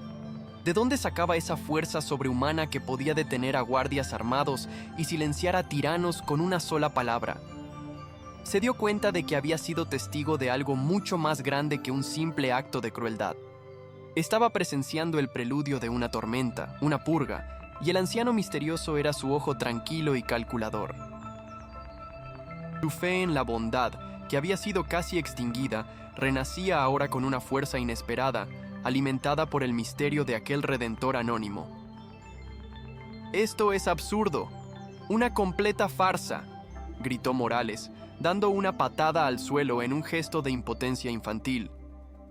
¿De dónde sacaba esa fuerza sobrehumana que podía detener a guardias armados y silenciar a tiranos con una sola palabra? Se dio cuenta de que había sido testigo de algo mucho más grande que un simple acto de crueldad. Estaba presenciando el preludio de una tormenta, una purga, y el anciano misterioso era su ojo tranquilo y calculador. Su fe en la bondad, que había sido casi extinguida, renacía ahora con una fuerza inesperada, alimentada por el misterio de aquel redentor anónimo. «Esto es absurdo, una completa farsa», gritó Morales, dando una patada al suelo en un gesto de impotencia infantil.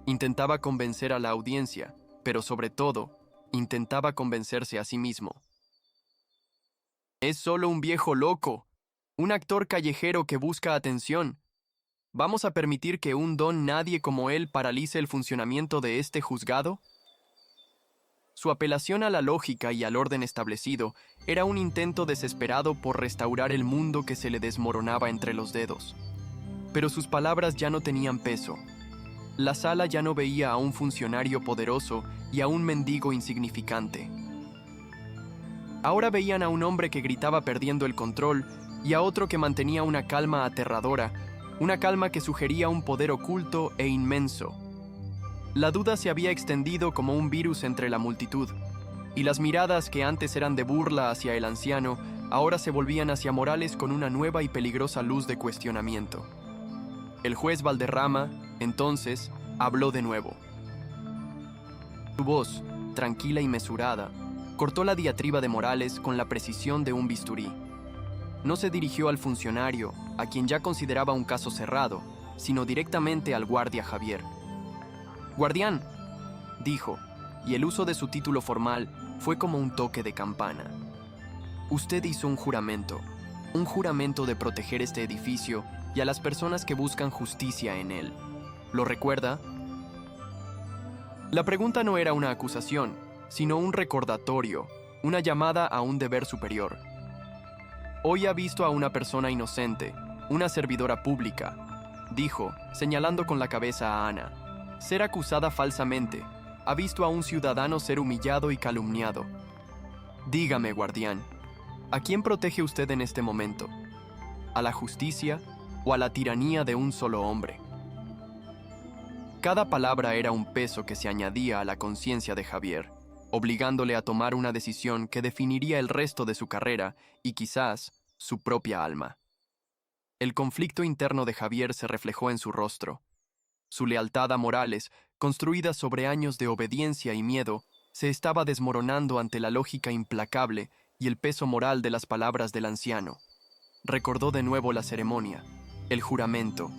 Intentaba convencer a la audiencia, pero sobre todo, intentaba convencerse a sí mismo. «Es solo un viejo loco, un actor callejero que busca atención. ¿Vamos a permitir que un don nadie como él paralice el funcionamiento de este juzgado?» Su apelación a la lógica y al orden establecido era un intento desesperado por restaurar el mundo que se le desmoronaba entre los dedos. Pero sus palabras ya no tenían peso. La sala ya no veía a un funcionario poderoso y a un mendigo insignificante. Ahora veían a un hombre que gritaba perdiendo el control y a otro que mantenía una calma aterradora, una calma que sugería un poder oculto e inmenso. La duda se había extendido como un virus entre la multitud, y las miradas que antes eran de burla hacia el anciano, ahora se volvían hacia Morales con una nueva y peligrosa luz de cuestionamiento. El juez Valderrama, entonces, habló de nuevo. Su voz, tranquila y mesurada, cortó la diatriba de Morales con la precisión de un bisturí. No se dirigió al funcionario, a quien ya consideraba un caso cerrado, sino directamente al guardia Javier. «Guardián, dijo, y el uso de su título formal fue como un toque de campana. Usted hizo un juramento de proteger este edificio y a las personas que buscan justicia en él. ¿Lo recuerda? La pregunta no era una acusación, sino un recordatorio, una llamada a un deber superior. Hoy ha visto a una persona inocente, una servidora pública, dijo, señalando con la cabeza a Ana, ser acusada falsamente. Ha visto a un ciudadano ser humillado y calumniado. Dígame, guardián, ¿a quién protege usted en este momento? ¿A la justicia o a la tiranía de un solo hombre? Cada palabra era un peso que se añadía a la conciencia de Javier, obligándole a tomar una decisión que definiría el resto de su carrera y quizás su propia alma. El conflicto interno de Javier se reflejó en su rostro. Su lealtad a Morales, construida sobre años de obediencia y miedo, se estaba desmoronando ante la lógica implacable y el peso moral de las palabras del anciano. Recordó de nuevo la ceremonia, el juramento.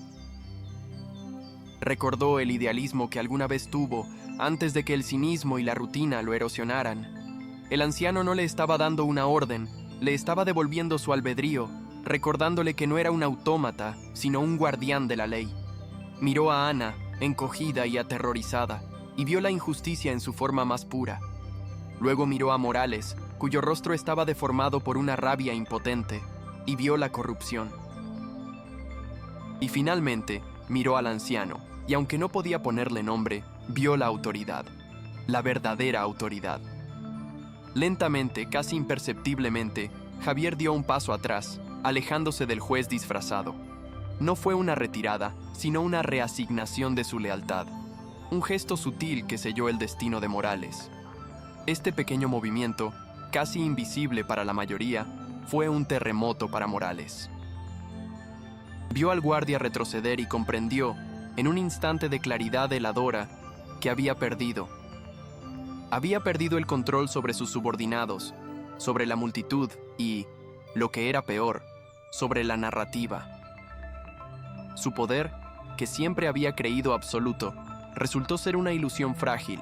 Recordó el idealismo que alguna vez tuvo antes de que el cinismo y la rutina lo erosionaran. El anciano no le estaba dando una orden, le estaba devolviendo su albedrío, recordándole que no era un autómata, sino un guardián de la ley. Miró a Ana, encogida y aterrorizada, y vio la injusticia en su forma más pura. Luego miró a Morales, cuyo rostro estaba deformado por una rabia impotente, y vio la corrupción. Y finalmente, miró al anciano, y aunque no podía ponerle nombre, vio la autoridad, la verdadera autoridad. Lentamente, casi imperceptiblemente, Javier dio un paso atrás, alejándose del juez disfrazado. No fue una retirada, sino una reasignación de su lealtad, un gesto sutil que selló el destino de Morales. Este pequeño movimiento, casi invisible para la mayoría, fue un terremoto para Morales. Vio al guardia retroceder y comprendió, en un instante de claridad heladora, que había perdido. Había perdido el control sobre sus subordinados, sobre la multitud y, lo que era peor, sobre la narrativa. Su poder, que siempre había creído absoluto, resultó ser una ilusión frágil,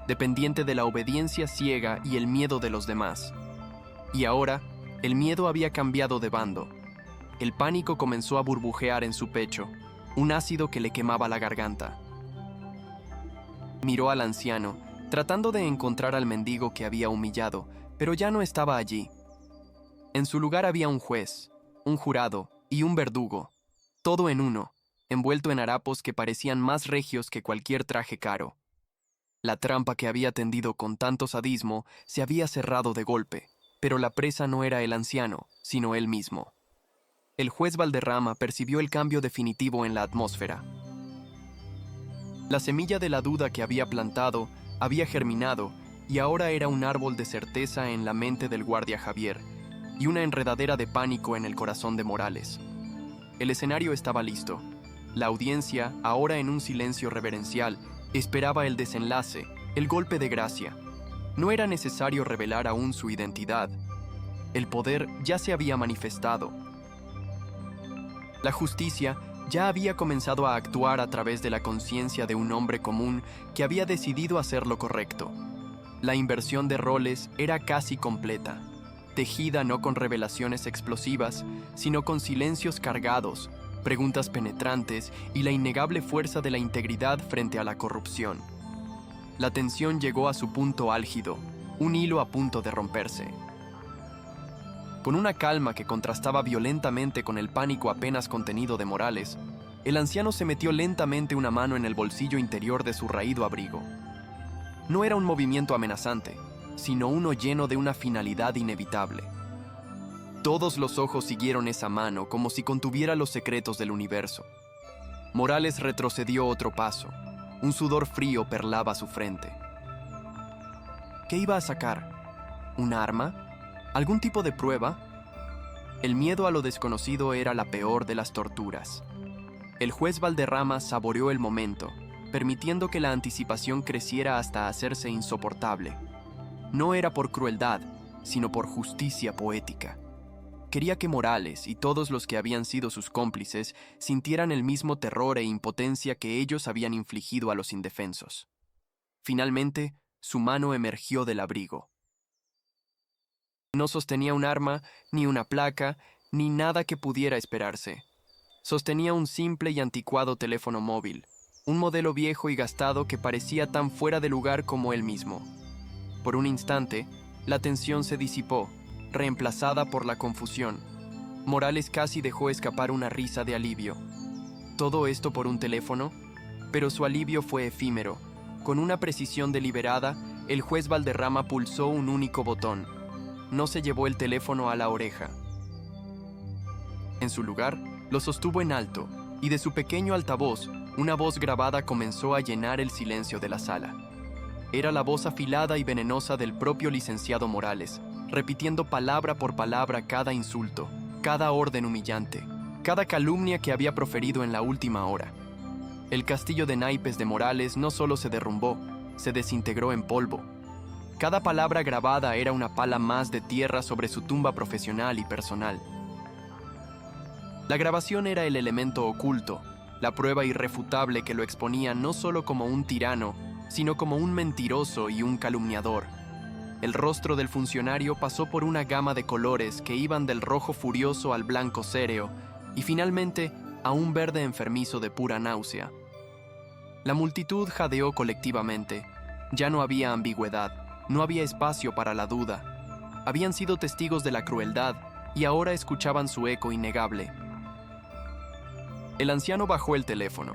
dependiente de la obediencia ciega y el miedo de los demás. Y ahora, el miedo había cambiado de bando. El pánico comenzó a burbujear en su pecho, un ácido que le quemaba la garganta. Miró al anciano, tratando de encontrar al mendigo que había humillado, pero ya no estaba allí. En su lugar había un juez, un jurado y un verdugo, todo en uno, envuelto en harapos que parecían más regios que cualquier traje caro. La trampa que había tendido con tanto sadismo se había cerrado de golpe, pero la presa no era el anciano, sino él mismo. El juez Valderrama percibió el cambio definitivo en la atmósfera. La semilla de la duda que había plantado había germinado y ahora era un árbol de certeza en la mente del guardia Javier y una enredadera de pánico en el corazón de Morales. El escenario estaba listo. La audiencia, ahora en un silencio reverencial, esperaba el desenlace, el golpe de gracia. No era necesario revelar aún su identidad. El poder ya se había manifestado. La justicia ya había comenzado a actuar a través de la conciencia de un hombre común que había decidido hacer lo correcto. La inversión de roles era casi completa, tejida no con revelaciones explosivas, sino con silencios cargados, preguntas penetrantes y la innegable fuerza de la integridad frente a la corrupción. La tensión llegó a su punto álgido, un hilo a punto de romperse. Con una calma que contrastaba violentamente con el pánico apenas contenido de Morales, el anciano se metió lentamente una mano en el bolsillo interior de su raído abrigo. No era un movimiento amenazante, sino uno lleno de una finalidad inevitable. Todos los ojos siguieron esa mano como si contuviera los secretos del universo. Morales retrocedió otro paso. Un sudor frío perlaba su frente. ¿Qué iba a sacar? ¿Un arma? ¿Algún tipo de prueba? El miedo a lo desconocido era la peor de las torturas. El juez Valderrama saboreó el momento, permitiendo que la anticipación creciera hasta hacerse insoportable. No era por crueldad, sino por justicia poética. Quería que Morales y todos los que habían sido sus cómplices sintieran el mismo terror e impotencia que ellos habían infligido a los indefensos. Finalmente, su mano emergió del abrigo. No sostenía un arma, ni una placa, ni nada que pudiera esperarse. Sostenía un simple y anticuado teléfono móvil, un modelo viejo y gastado que parecía tan fuera de lugar como él mismo. Por un instante, la tensión se disipó, reemplazada por la confusión. Morales casi dejó escapar una risa de alivio. Todo esto por un teléfono, pero su alivio fue efímero. Con una precisión deliberada, el juez Valderrama pulsó un único botón. No se llevó el teléfono a la oreja. En su lugar, lo sostuvo en alto, y de su pequeño altavoz, una voz grabada comenzó a llenar el silencio de la sala. Era la voz afilada y venenosa del propio licenciado Morales, repitiendo palabra por palabra cada insulto, cada orden humillante, cada calumnia que había proferido en la última hora. El castillo de naipes de Morales no solo se derrumbó, se desintegró en polvo. Cada palabra grabada era una pala más de tierra sobre su tumba profesional y personal. La grabación era el elemento oculto, la prueba irrefutable que lo exponía no solo como un tirano, sino como un mentiroso y un calumniador. El rostro del funcionario pasó por una gama de colores que iban del rojo furioso al blanco séreo y finalmente a un verde enfermizo de pura náusea. La multitud jadeó colectivamente. Ya no había ambigüedad, no había espacio para la duda. Habían sido testigos de la crueldad y ahora escuchaban su eco innegable. El anciano bajó el teléfono.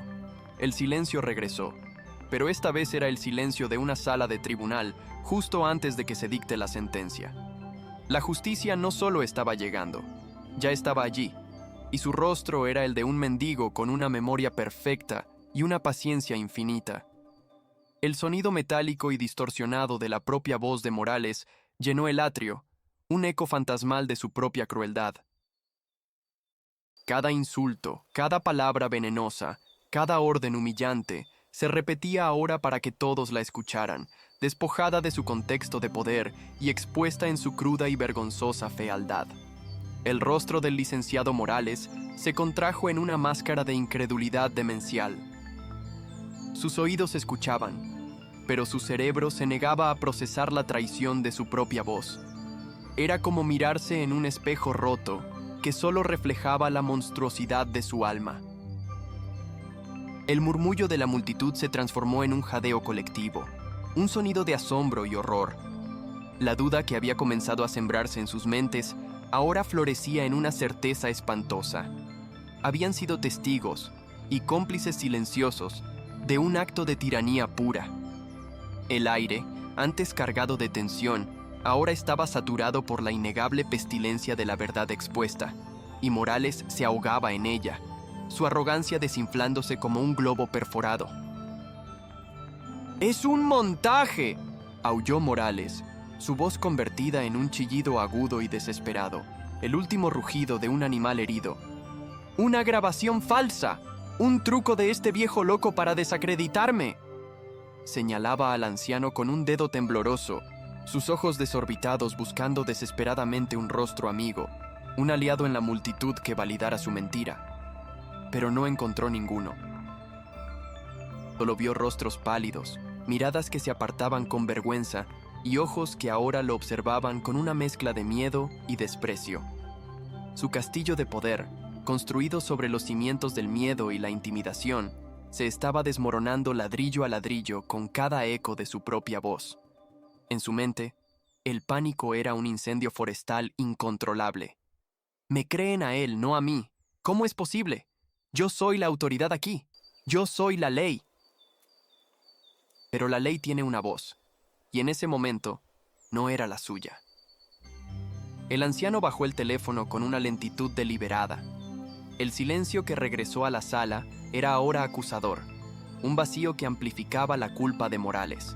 El silencio regresó, pero esta vez era el silencio de una sala de tribunal justo antes de que se dicte la sentencia. La justicia no solo estaba llegando, ya estaba allí, y su rostro era el de un mendigo con una memoria perfecta y una paciencia infinita. El sonido metálico y distorsionado de la propia voz de Morales llenó el atrio, un eco fantasmal de su propia crueldad. Cada insulto, cada palabra venenosa, cada orden humillante, se repetía ahora para que todos la escucharan, despojada de su contexto de poder y expuesta en su cruda y vergonzosa fealdad. El rostro del licenciado Morales se contrajo en una máscara de incredulidad demencial. Sus oídos escuchaban, pero su cerebro se negaba a procesar la traición de su propia voz. Era como mirarse en un espejo roto que solo reflejaba la monstruosidad de su alma. El murmullo de la multitud se transformó en un jadeo colectivo, un sonido de asombro y horror. La duda que había comenzado a sembrarse en sus mentes ahora florecía en una certeza espantosa. Habían sido testigos y cómplices silenciosos de un acto de tiranía pura. El aire, antes cargado de tensión, ahora estaba saturado por la innegable pestilencia de la verdad expuesta, y Morales se ahogaba en ella, su arrogancia desinflándose como un globo perforado. ¡Es un montaje!, aulló Morales, su voz convertida en un chillido agudo y desesperado, el último rugido de un animal herido. ¡Una grabación falsa! ¡Un truco de este viejo loco para desacreditarme!, señalaba al anciano con un dedo tembloroso, sus ojos desorbitados buscando desesperadamente un rostro amigo, un aliado en la multitud que validara su mentira. Pero no encontró ninguno. Solo vio rostros pálidos, miradas que se apartaban con vergüenza y ojos que ahora lo observaban con una mezcla de miedo y desprecio. Su castillo de poder, construido sobre los cimientos del miedo y la intimidación, se estaba desmoronando ladrillo a ladrillo con cada eco de su propia voz. En su mente, el pánico era un incendio forestal incontrolable. Me creen a él, no a mí. ¿Cómo es posible? Yo soy la autoridad aquí. Yo soy la ley. Pero la ley tiene una voz, y en ese momento no era la suya. El anciano bajó el teléfono con una lentitud deliberada. El silencio que regresó a la sala era ahora acusador, un vacío que amplificaba la culpa de Morales.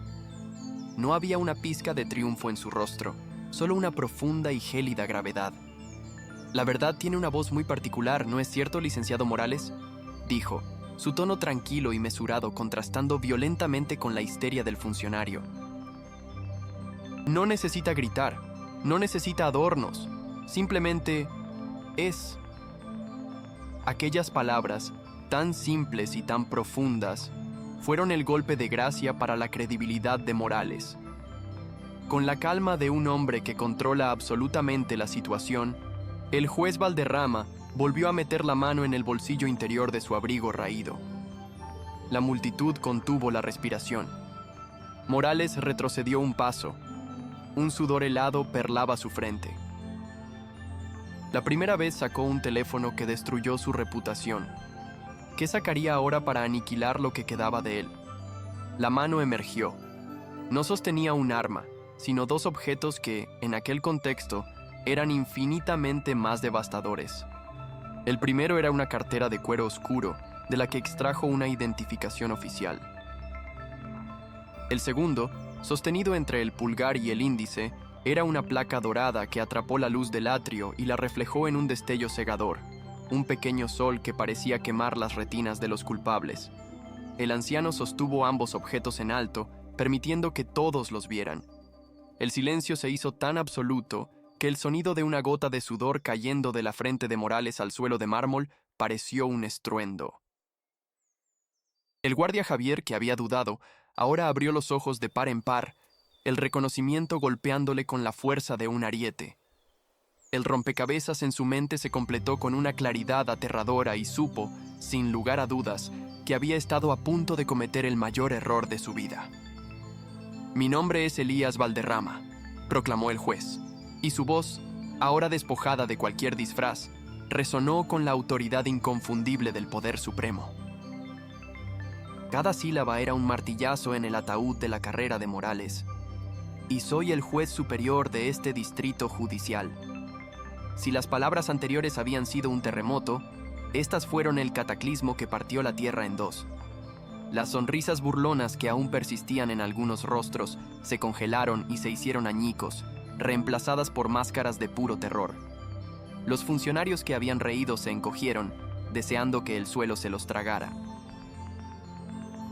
No había una pizca de triunfo en su rostro, solo una profunda y gélida gravedad. La verdad tiene una voz muy particular, ¿no es cierto, licenciado Morales?, dijo, su tono tranquilo y mesurado contrastando violentamente con la histeria del funcionario. No necesita gritar, no necesita adornos, simplemente es. Aquellas palabras, tan simples y tan profundas, fueron el golpe de gracia para la credibilidad de Morales. Con la calma de un hombre que controla absolutamente la situación, el juez Valderrama volvió a meter la mano en el bolsillo interior de su abrigo raído. La multitud contuvo la respiración. Morales retrocedió un paso. Un sudor helado perlaba su frente. La primera vez sacó un teléfono que destruyó su reputación. ¿Qué sacaría ahora para aniquilar lo que quedaba de él? La mano emergió. No sostenía un arma, sino dos objetos que, en aquel contexto, eran infinitamente más devastadores. El primero era una cartera de cuero oscuro, de la que extrajo una identificación oficial. El segundo, sostenido entre el pulgar y el índice, era una placa dorada que atrapó la luz del atrio y la reflejó en un destello cegador, un pequeño sol que parecía quemar las retinas de los culpables. El anciano sostuvo ambos objetos en alto, permitiendo que todos los vieran. El silencio se hizo tan absoluto que el sonido de una gota de sudor cayendo de la frente de Morales al suelo de mármol pareció un estruendo. El guardia Javier, que había dudado, ahora abrió los ojos de par en par, el reconocimiento golpeándole con la fuerza de un ariete. El rompecabezas en su mente se completó con una claridad aterradora y supo, sin lugar a dudas, que había estado a punto de cometer el mayor error de su vida. «Mi nombre es Elías Valderrama», proclamó el juez, y su voz, ahora despojada de cualquier disfraz, resonó con la autoridad inconfundible del poder supremo. Cada sílaba era un martillazo en el ataúd de la carrera de Morales. Y soy el juez superior de este distrito judicial. Si las palabras anteriores habían sido un terremoto, estas fueron el cataclismo que partió la tierra en dos. Las sonrisas burlonas que aún persistían en algunos rostros se congelaron y se hicieron añicos, reemplazadas por máscaras de puro terror. Los funcionarios que habían reído se encogieron, deseando que el suelo se los tragara.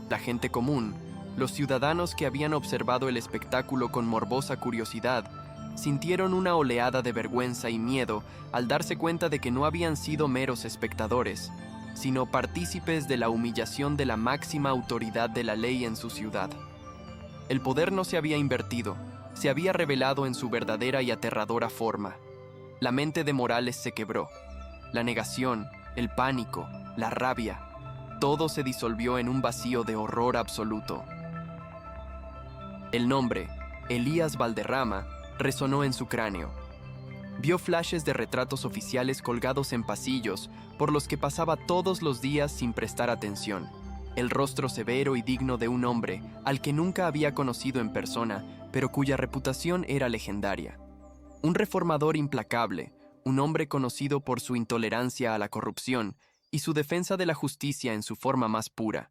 La gente común, los ciudadanos que habían observado el espectáculo con morbosa curiosidad, sintieron una oleada de vergüenza y miedo al darse cuenta de que no habían sido meros espectadores, sino partícipes de la humillación de la máxima autoridad de la ley en su ciudad. El poder no se había invertido, se había revelado en su verdadera y aterradora forma. La mente de Morales se quebró. La negación, el pánico, la rabia, todo se disolvió en un vacío de horror absoluto. El nombre, Elías Valderrama, resonó en su cráneo. Vio flashes de retratos oficiales colgados en pasillos por los que pasaba todos los días sin prestar atención. El rostro severo y digno de un hombre al que nunca había conocido en persona, pero cuya reputación era legendaria. Un reformador implacable, un hombre conocido por su intolerancia a la corrupción y su defensa de la justicia en su forma más pura.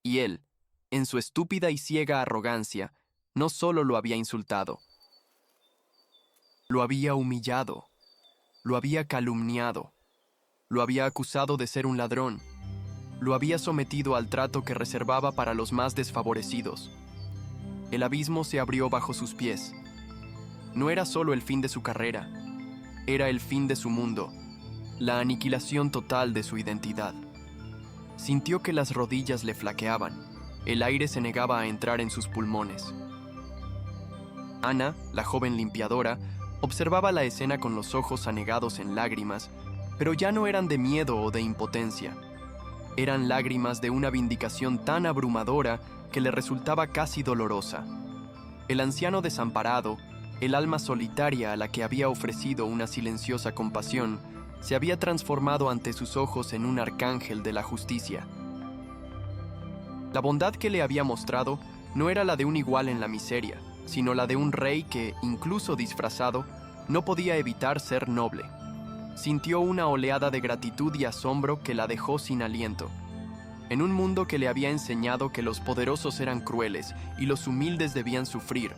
Y él, en su estúpida y ciega arrogancia, no solo lo había insultado, lo había humillado, lo había calumniado, lo había acusado de ser un ladrón, lo había sometido al trato que reservaba para los más desfavorecidos. El abismo se abrió bajo sus pies. No era solo el fin de su carrera, era el fin de su mundo, la aniquilación total de su identidad. Sintió que las rodillas le flaqueaban, el aire se negaba a entrar en sus pulmones. Ana, la joven limpiadora, observaba la escena con los ojos anegados en lágrimas, pero ya no eran de miedo o de impotencia. Eran lágrimas de una vindicación tan abrumadora que le resultaba casi dolorosa. El anciano desamparado, el alma solitaria a la que había ofrecido una silenciosa compasión, se había transformado ante sus ojos en un arcángel de la justicia. La bondad que le había mostrado no era la de un igual en la miseria, sino la de un rey que, incluso disfrazado, no podía evitar ser noble. Sintió una oleada de gratitud y asombro que la dejó sin aliento. En un mundo que le había enseñado que los poderosos eran crueles y los humildes debían sufrir,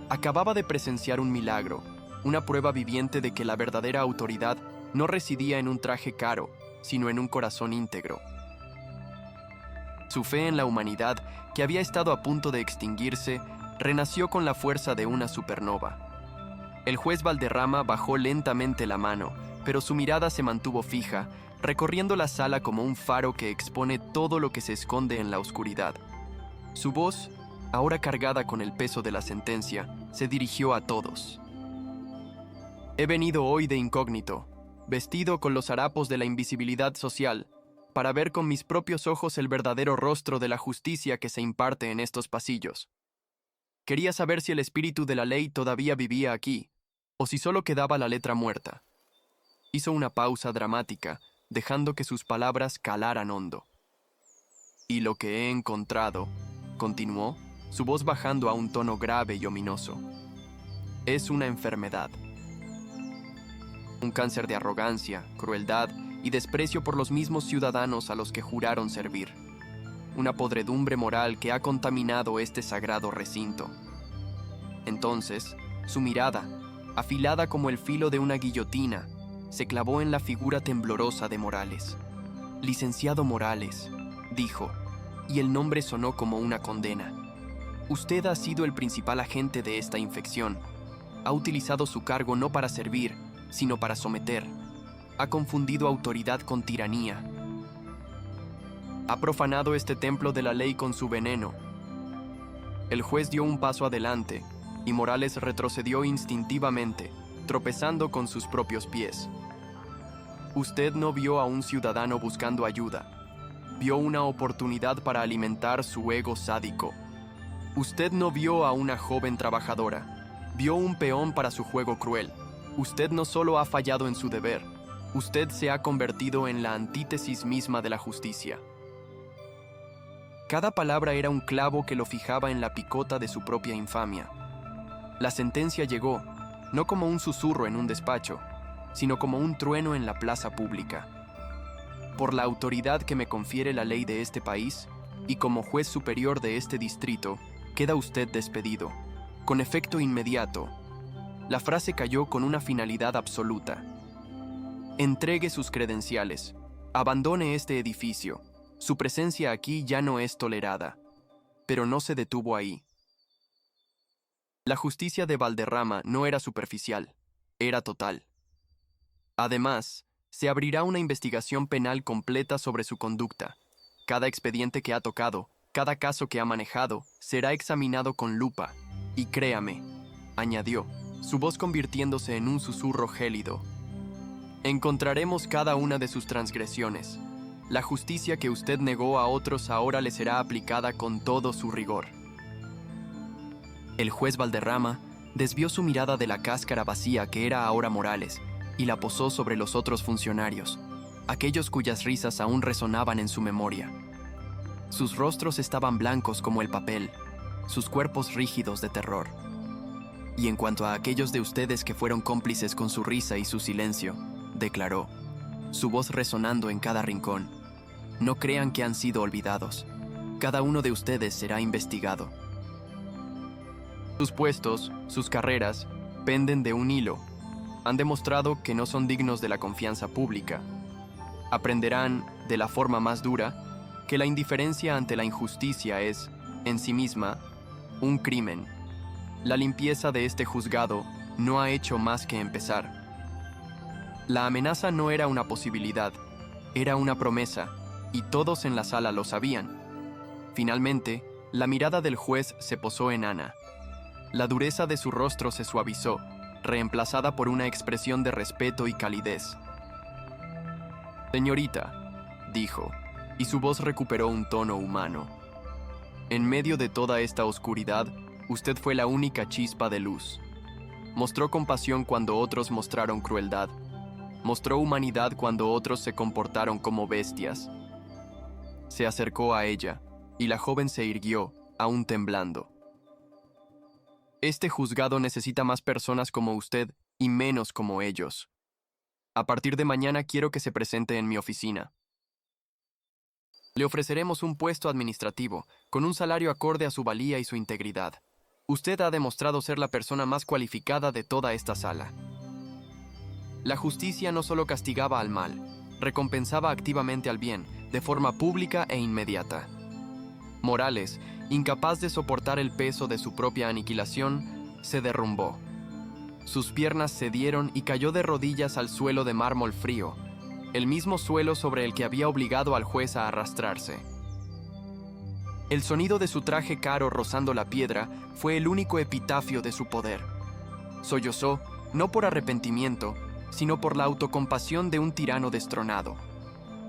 acababa de presenciar un milagro, una prueba viviente de que la verdadera autoridad no residía en un traje caro, sino en un corazón íntegro. Su fe en la humanidad, que había estado a punto de extinguirse, renació con la fuerza de una supernova. El juez Valderrama bajó lentamente la mano, pero su mirada se mantuvo fija, recorriendo la sala como un faro que expone todo lo que se esconde en la oscuridad. Su voz, ahora cargada con el peso de la sentencia, se dirigió a todos. He venido hoy de incógnito, vestido con los harapos de la invisibilidad social, para ver con mis propios ojos el verdadero rostro de la justicia que se imparte en estos pasillos. Quería saber si el espíritu de la ley todavía vivía aquí, o si solo quedaba la letra muerta. Hizo una pausa dramática, dejando que sus palabras calaran hondo. Y lo que he encontrado, continuó, su voz bajando a un tono grave y ominoso, es una enfermedad. Un cáncer de arrogancia, crueldad y desprecio por los mismos ciudadanos a los que juraron servir. Una podredumbre moral que ha contaminado este sagrado recinto. Entonces, su mirada, afilada como el filo de una guillotina, se clavó en la figura temblorosa de Morales. Licenciado Morales, dijo, y el nombre sonó como una condena. Usted ha sido el principal agente de esta infección. Ha utilizado su cargo no para servir, sino para someter. Ha confundido autoridad con tiranía. Ha profanado este templo de la ley con su veneno. El juez dio un paso adelante, y Morales retrocedió instintivamente, tropezando con sus propios pies. Usted no vio a un ciudadano buscando ayuda. Vio una oportunidad para alimentar su ego sádico. Usted no vio a una joven trabajadora. Vio un peón para su juego cruel. Usted no solo ha fallado en su deber, usted se ha convertido en la antítesis misma de la justicia. Cada palabra era un clavo que lo fijaba en la picota de su propia infamia. La sentencia llegó, no como un susurro en un despacho, sino como un trueno en la plaza pública. Por la autoridad que me confiere la ley de este país, y como juez superior de este distrito, queda usted despedido, con efecto inmediato. La frase cayó con una finalidad absoluta. Entregue sus credenciales, abandone este edificio. Su presencia aquí ya no es tolerada. Pero no se detuvo ahí. La justicia de Valderrama no era superficial, era total. Además, se abrirá una investigación penal completa sobre su conducta. Cada expediente que ha tocado, cada caso que ha manejado, será examinado con lupa. Y créame, añadió, su voz convirtiéndose en un susurro gélido. Encontraremos cada una de sus transgresiones. La justicia que usted negó a otros ahora le será aplicada con todo su rigor. El juez Valderrama desvió su mirada de la cáscara vacía que era ahora Morales y la posó sobre los otros funcionarios, aquellos cuyas risas aún resonaban en su memoria. Sus rostros estaban blancos como el papel, sus cuerpos rígidos de terror. Y en cuanto a aquellos de ustedes que fueron cómplices con su risa y su silencio, declaró, su voz resonando en cada rincón, no crean que han sido olvidados. Cada uno de ustedes será investigado. Sus puestos, sus carreras, penden de un hilo. Han demostrado que no son dignos de la confianza pública. Aprenderán, de la forma más dura, que la indiferencia ante la injusticia es, en sí misma, un crimen. La limpieza de este juzgado no ha hecho más que empezar. La amenaza no era una posibilidad, era una promesa, y todos en la sala lo sabían. Finalmente, la mirada del juez se posó en Ana. La dureza de su rostro se suavizó, reemplazada por una expresión de respeto y calidez. Señorita, dijo, y su voz recuperó un tono humano. En medio de toda esta oscuridad, usted fue la única chispa de luz. Mostró compasión cuando otros mostraron crueldad. Mostró humanidad cuando otros se comportaron como bestias. Se acercó a ella, y la joven se irguió, aún temblando. Este juzgado necesita más personas como usted y menos como ellos. A partir de mañana quiero que se presente en mi oficina. Le ofreceremos un puesto administrativo, con un salario acorde a su valía y su integridad. Usted ha demostrado ser la persona más cualificada de toda esta sala. La justicia no solo castigaba al mal, recompensaba activamente al bien, de forma pública e inmediata. Morales, incapaz de soportar el peso de su propia aniquilación, se derrumbó. Sus piernas cedieron y cayó de rodillas al suelo de mármol frío, el mismo suelo sobre el que había obligado al juez a arrastrarse. El sonido de su traje caro rozando la piedra fue el único epitafio de su poder. Sollozó, no por arrepentimiento, sino por la autocompasión de un tirano destronado.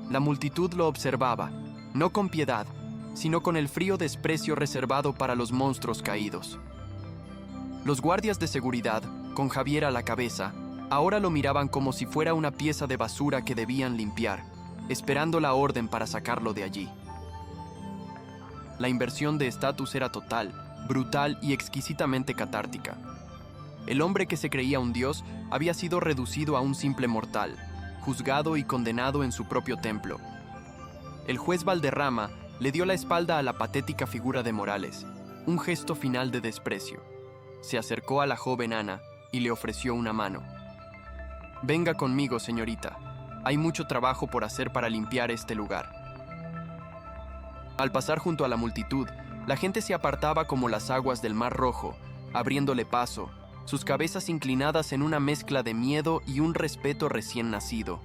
La multitud lo observaba, no con piedad, sino con el frío desprecio reservado para los monstruos caídos. Los guardias de seguridad, con Javier a la cabeza, ahora lo miraban como si fuera una pieza de basura que debían limpiar, esperando la orden para sacarlo de allí. La inversión de estatus era total, brutal y exquisitamente catártica. El hombre que se creía un dios había sido reducido a un simple mortal, juzgado y condenado en su propio templo. El juez Valderrama le dio la espalda a la patética figura de Morales, un gesto final de desprecio. Se acercó a la joven Ana y le ofreció una mano. «Venga conmigo, señorita. Hay mucho trabajo por hacer para limpiar este lugar». Al pasar junto a la multitud, la gente se apartaba como las aguas del Mar Rojo, abriéndole paso, sus cabezas inclinadas en una mezcla de miedo y un respeto recién nacido.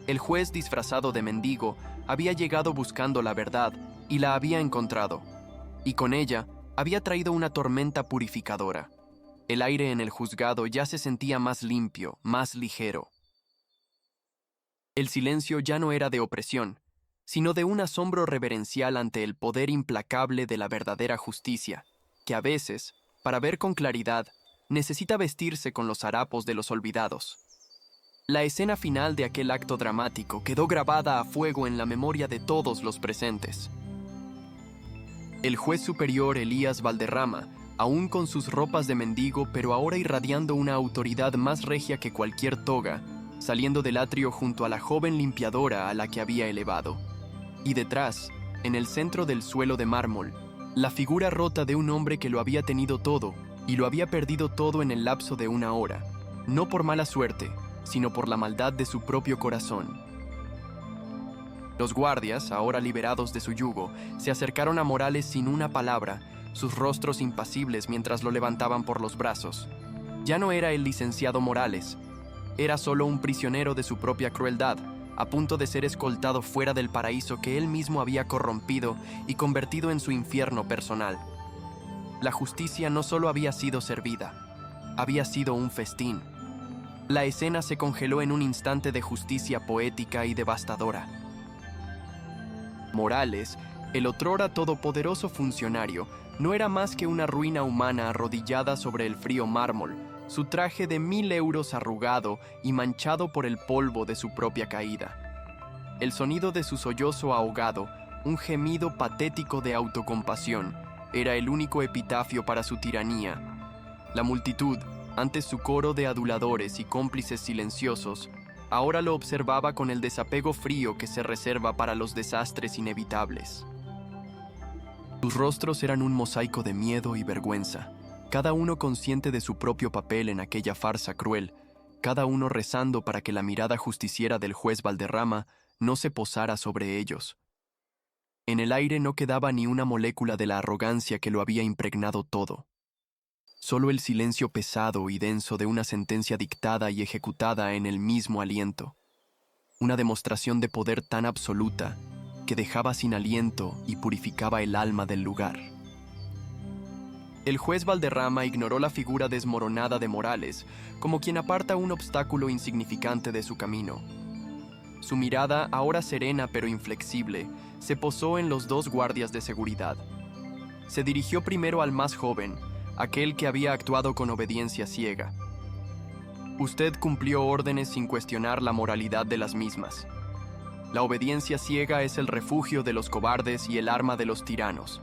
El juez disfrazado de mendigo había llegado buscando la verdad y la había encontrado, y con ella había traído una tormenta purificadora. El aire en el juzgado ya se sentía más limpio, más ligero. El silencio ya no era de opresión, sino de un asombro reverencial ante el poder implacable de la verdadera justicia, que a veces, para ver con claridad, necesita vestirse con los harapos de los olvidados. La escena final de aquel acto dramático quedó grabada a fuego en la memoria de todos los presentes. El juez superior Elías Valderrama, aún con sus ropas de mendigo, pero ahora irradiando una autoridad más regia que cualquier toga, saliendo del atrio junto a la joven limpiadora a la que había elevado. Y detrás, en el centro del suelo de mármol, la figura rota de un hombre que lo había tenido todo y lo había perdido todo en el lapso de una hora, no por mala suerte, sino por la maldad de su propio corazón. Los guardias, ahora liberados de su yugo, se acercaron a Morales sin una palabra, sus rostros impasibles mientras lo levantaban por los brazos. Ya no era el licenciado Morales, era solo un prisionero de su propia crueldad, a punto de ser escoltado fuera del paraíso que él mismo había corrompido y convertido en su infierno personal. La justicia no solo había sido servida, había sido un festín. La escena se congeló en un instante de justicia poética y devastadora. Morales, el otrora todopoderoso funcionario, no era más que una ruina humana arrodillada sobre el frío mármol, su traje de 1000 euros arrugado y manchado por el polvo de su propia caída. El sonido de su sollozo ahogado, un gemido patético de autocompasión, era el único epitafio para su tiranía. La multitud, ante su coro de aduladores y cómplices silenciosos, ahora lo observaba con el desapego frío que se reserva para los desastres inevitables. Sus rostros eran un mosaico de miedo y vergüenza, cada uno consciente de su propio papel en aquella farsa cruel, cada uno rezando para que la mirada justiciera del juez Valderrama no se posara sobre ellos. En el aire no quedaba ni una molécula de la arrogancia que lo había impregnado todo. Solo el silencio pesado y denso de una sentencia dictada y ejecutada en el mismo aliento. Una demostración de poder tan absoluta que dejaba sin aliento y purificaba el alma del lugar. El juez Valderrama ignoró la figura desmoronada de Morales, como quien aparta un obstáculo insignificante de su camino. Su mirada, ahora serena pero inflexible, se posó en los dos guardias de seguridad. Se dirigió primero al más joven, aquel que había actuado con obediencia ciega. Usted cumplió órdenes sin cuestionar la moralidad de las mismas. La obediencia ciega es el refugio de los cobardes y el arma de los tiranos.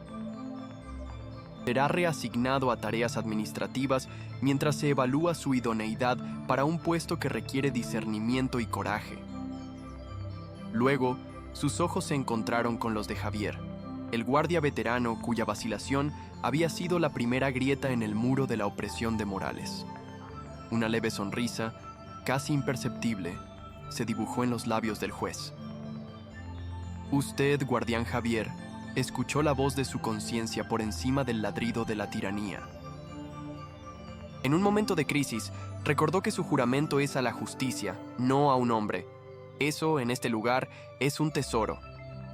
Será reasignado a tareas administrativas mientras se evalúa su idoneidad para un puesto que requiere discernimiento y coraje. Luego, sus ojos se encontraron con los de Javier, el guardia veterano cuya vacilación había sido la primera grieta en el muro de la opresión de Morales. Una leve sonrisa, casi imperceptible, se dibujó en los labios del juez. Usted, guardián Javier, escuchó la voz de su conciencia por encima del ladrido de la tiranía. En un momento de crisis, recordó que su juramento es a la justicia, no a un hombre. Eso, en este lugar, es un tesoro.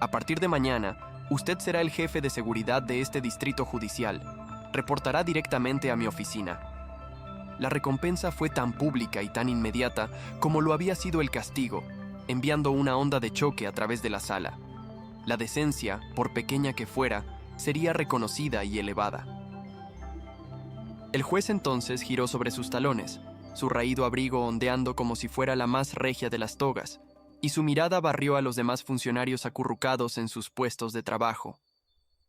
A partir de mañana, Usted será el jefe de seguridad de este distrito judicial. Reportará directamente a mi oficina. La recompensa fue tan pública y tan inmediata como lo había sido el castigo, enviando una onda de choque a través de la sala. La decencia, por pequeña que fuera, sería reconocida y elevada. El juez entonces giró sobre sus talones, su raído abrigo ondeando como si fuera la más regia de las togas, y su mirada barrió a los demás funcionarios acurrucados en sus puestos de trabajo.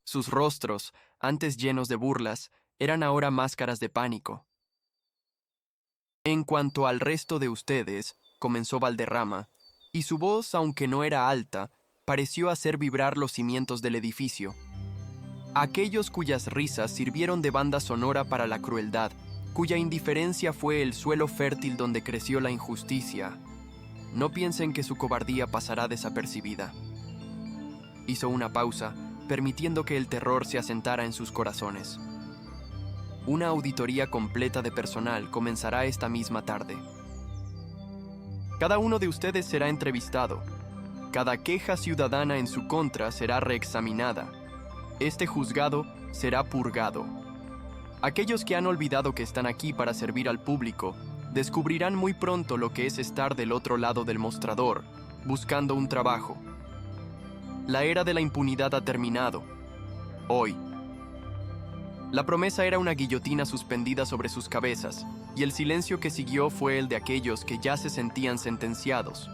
Sus rostros, antes llenos de burlas, eran ahora máscaras de pánico. En cuanto al resto de ustedes, comenzó Valderrama, y su voz, aunque no era alta, pareció hacer vibrar los cimientos del edificio. Aquellos cuyas risas sirvieron de banda sonora para la crueldad, cuya indiferencia fue el suelo fértil donde creció la injusticia. No piensen que su cobardía pasará desapercibida. Hizo una pausa, permitiendo que el terror se asentara en sus corazones. Una auditoría completa de personal comenzará esta misma tarde. Cada uno de ustedes será entrevistado. Cada queja ciudadana en su contra será reexaminada. Este juzgado será purgado. Aquellos que han olvidado que están aquí para servir al público descubrirán muy pronto lo que es estar del otro lado del mostrador, buscando un trabajo. La era de la impunidad ha terminado. Hoy. La promesa era una guillotina suspendida sobre sus cabezas, y el silencio que siguió fue el de aquellos que ya se sentían sentenciados.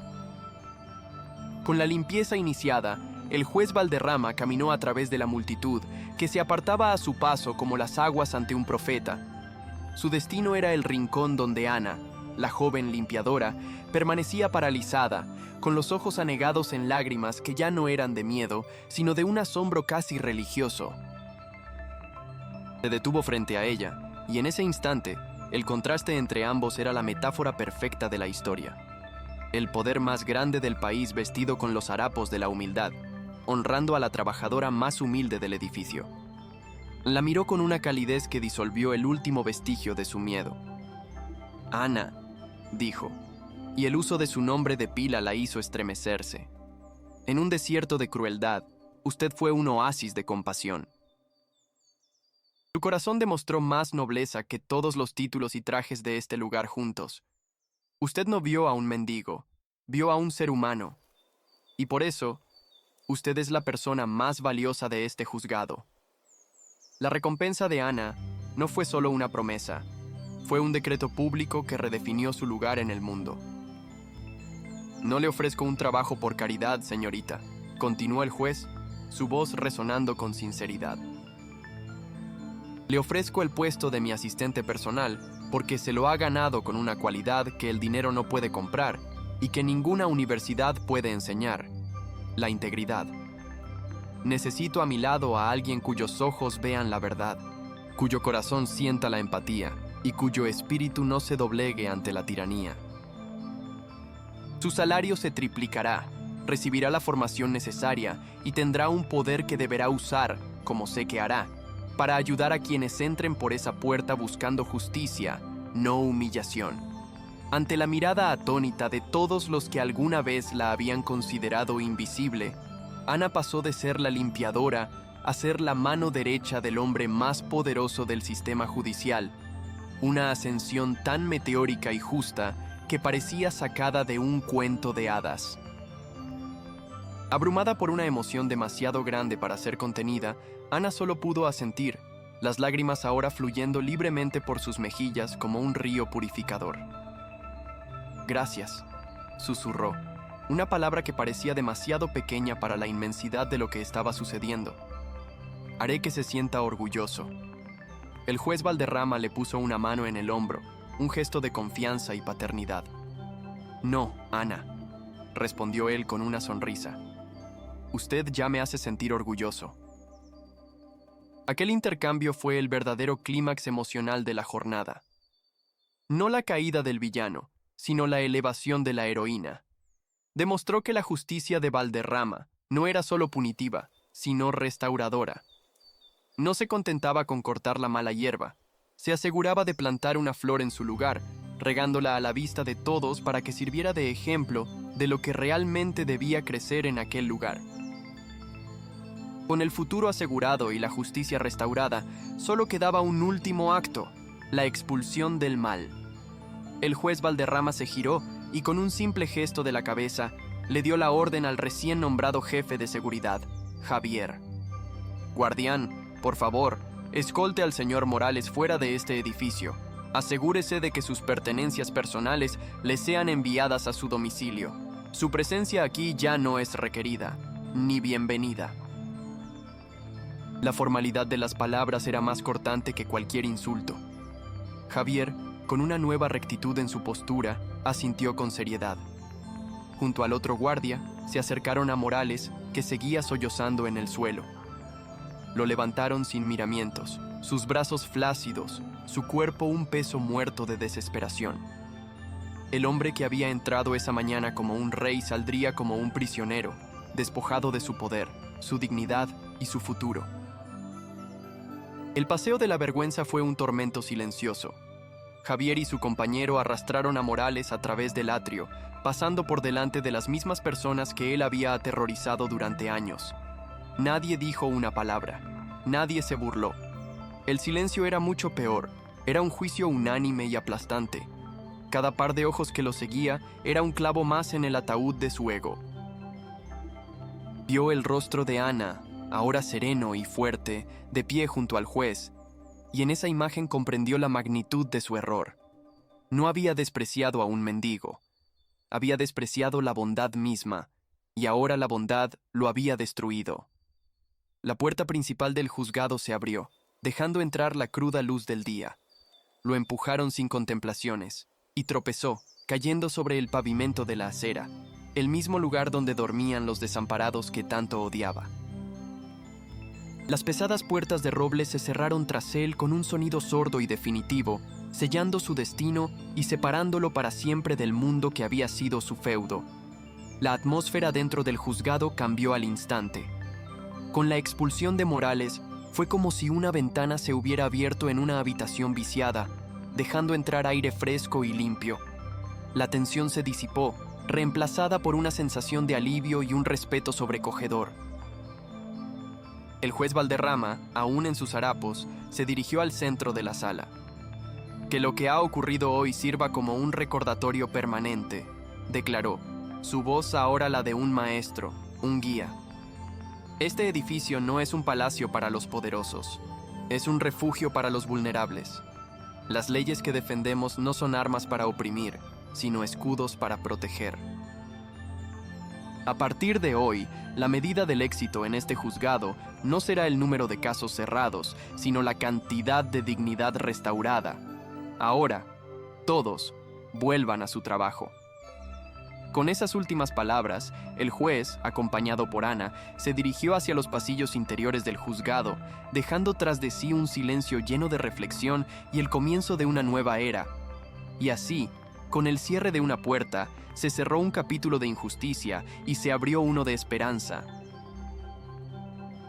Con la limpieza iniciada, el juez Valderrama caminó a través de la multitud, que se apartaba a su paso como las aguas ante un profeta. Su destino era el rincón donde Ana, la joven limpiadora, permanecía paralizada, con los ojos anegados en lágrimas que ya no eran de miedo, sino de un asombro casi religioso. Se detuvo frente a ella, y en ese instante, el contraste entre ambos era la metáfora perfecta de la historia. El poder más grande del país vestido con los harapos de la humildad, honrando a la trabajadora más humilde del edificio. La miró con una calidez que disolvió el último vestigio de su miedo. «Ana», dijo, y el uso de su nombre de pila la hizo estremecerse. En un desierto de crueldad, usted fue un oasis de compasión. Su corazón demostró más nobleza que todos los títulos y trajes de este lugar juntos. Usted no vio a un mendigo, vio a un ser humano. Y por eso, usted es la persona más valiosa de este juzgado. La recompensa de Ana no fue solo una promesa, fue un decreto público que redefinió su lugar en el mundo. «No le ofrezco un trabajo por caridad, señorita», continuó el juez, su voz resonando con sinceridad. «Le ofrezco el puesto de mi asistente personal porque se lo ha ganado con una cualidad que el dinero no puede comprar y que ninguna universidad puede enseñar: la integridad. Necesito a mi lado a alguien cuyos ojos vean la verdad, cuyo corazón sienta la empatía y cuyo espíritu no se doblegue ante la tiranía. Su salario se triplicará, recibirá la formación necesaria y tendrá un poder que deberá usar, como sé que hará, para ayudar a quienes entren por esa puerta buscando justicia, no humillación». Ante la mirada atónita de todos los que alguna vez la habían considerado invisible, Ana pasó de ser la limpiadora a ser la mano derecha del hombre más poderoso del sistema judicial, una ascensión tan meteórica y justa que parecía sacada de un cuento de hadas. Abrumada por una emoción demasiado grande para ser contenida, Ana solo pudo asentir, las lágrimas ahora fluyendo libremente por sus mejillas como un río purificador. «Gracias», susurró, una palabra que parecía demasiado pequeña para la inmensidad de lo que estaba sucediendo. «Haré que se sienta orgulloso». El juez Valderrama le puso una mano en el hombro, un gesto de confianza y paternidad. «No, Ana», respondió él con una sonrisa. «Usted ya me hace sentir orgulloso». Aquel intercambio fue el verdadero clímax emocional de la jornada. No la caída del villano, sino la elevación de la heroína. Demostró que la justicia de Valderrama no era solo punitiva, sino restauradora. No se contentaba con cortar la mala hierba, se aseguraba de plantar una flor en su lugar, regándola a la vista de todos para que sirviera de ejemplo de lo que realmente debía crecer en aquel lugar. Con el futuro asegurado y la justicia restaurada, solo quedaba un último acto: la expulsión del mal. El juez Valderrama se giró y con un simple gesto de la cabeza le dio la orden al recién nombrado jefe de seguridad, Javier. Guardián, por favor, escolte al señor Morales fuera de este edificio. Asegúrese de que sus pertenencias personales le sean enviadas a su domicilio. Su presencia aquí ya no es requerida, ni bienvenida. La formalidad de las palabras era más cortante que cualquier insulto. Javier, con una nueva rectitud en su postura, asintió con seriedad. Junto al otro guardia, se acercaron a Morales, que seguía sollozando en el suelo. Lo levantaron sin miramientos, sus brazos flácidos, su cuerpo un peso muerto de desesperación. El hombre que había entrado esa mañana como un rey saldría como un prisionero, despojado de su poder, su dignidad y su futuro. El paseo de la vergüenza fue un tormento silencioso. Javier y su compañero arrastraron a Morales a través del atrio, pasando por delante de las mismas personas que él había aterrorizado durante años. Nadie dijo una palabra, nadie se burló. El silencio era mucho peor, era un juicio unánime y aplastante. Cada par de ojos que lo seguía era un clavo más en el ataúd de su ego. Vio el rostro de Ana, ahora sereno y fuerte, de pie junto al juez, y en esa imagen comprendió la magnitud de su error. No había despreciado a un mendigo, había despreciado la bondad misma, y ahora la bondad lo había destruido. La puerta principal del juzgado se abrió, dejando entrar la cruda luz del día. Lo empujaron sin contemplaciones, y tropezó, cayendo sobre el pavimento de la acera, el mismo lugar donde dormían los desamparados que tanto odiaba. Las pesadas puertas de roble se cerraron tras él con un sonido sordo y definitivo, sellando su destino y separándolo para siempre del mundo que había sido su feudo. La atmósfera dentro del juzgado cambió al instante. Con la expulsión de Morales, fue como si una ventana se hubiera abierto en una habitación viciada, dejando entrar aire fresco y limpio. La tensión se disipó, reemplazada por una sensación de alivio y un respeto sobrecogedor. El juez Valderrama, aún en sus harapos, se dirigió al centro de la sala. Que lo que ha ocurrido hoy sirva como un recordatorio permanente, declaró, su voz ahora la de un maestro, un guía. Este edificio no es un palacio para los poderosos, es un refugio para los vulnerables. Las leyes que defendemos no son armas para oprimir, sino escudos para proteger. A partir de hoy, la medida del éxito en este juzgado no será el número de casos cerrados, sino la cantidad de dignidad restaurada. Ahora, todos vuelvan a su trabajo. Con esas últimas palabras, el juez, acompañado por Ana, se dirigió hacia los pasillos interiores del juzgado, dejando tras de sí un silencio lleno de reflexión y el comienzo de una nueva era. Y así, con el cierre de una puerta, se cerró un capítulo de injusticia y se abrió uno de esperanza.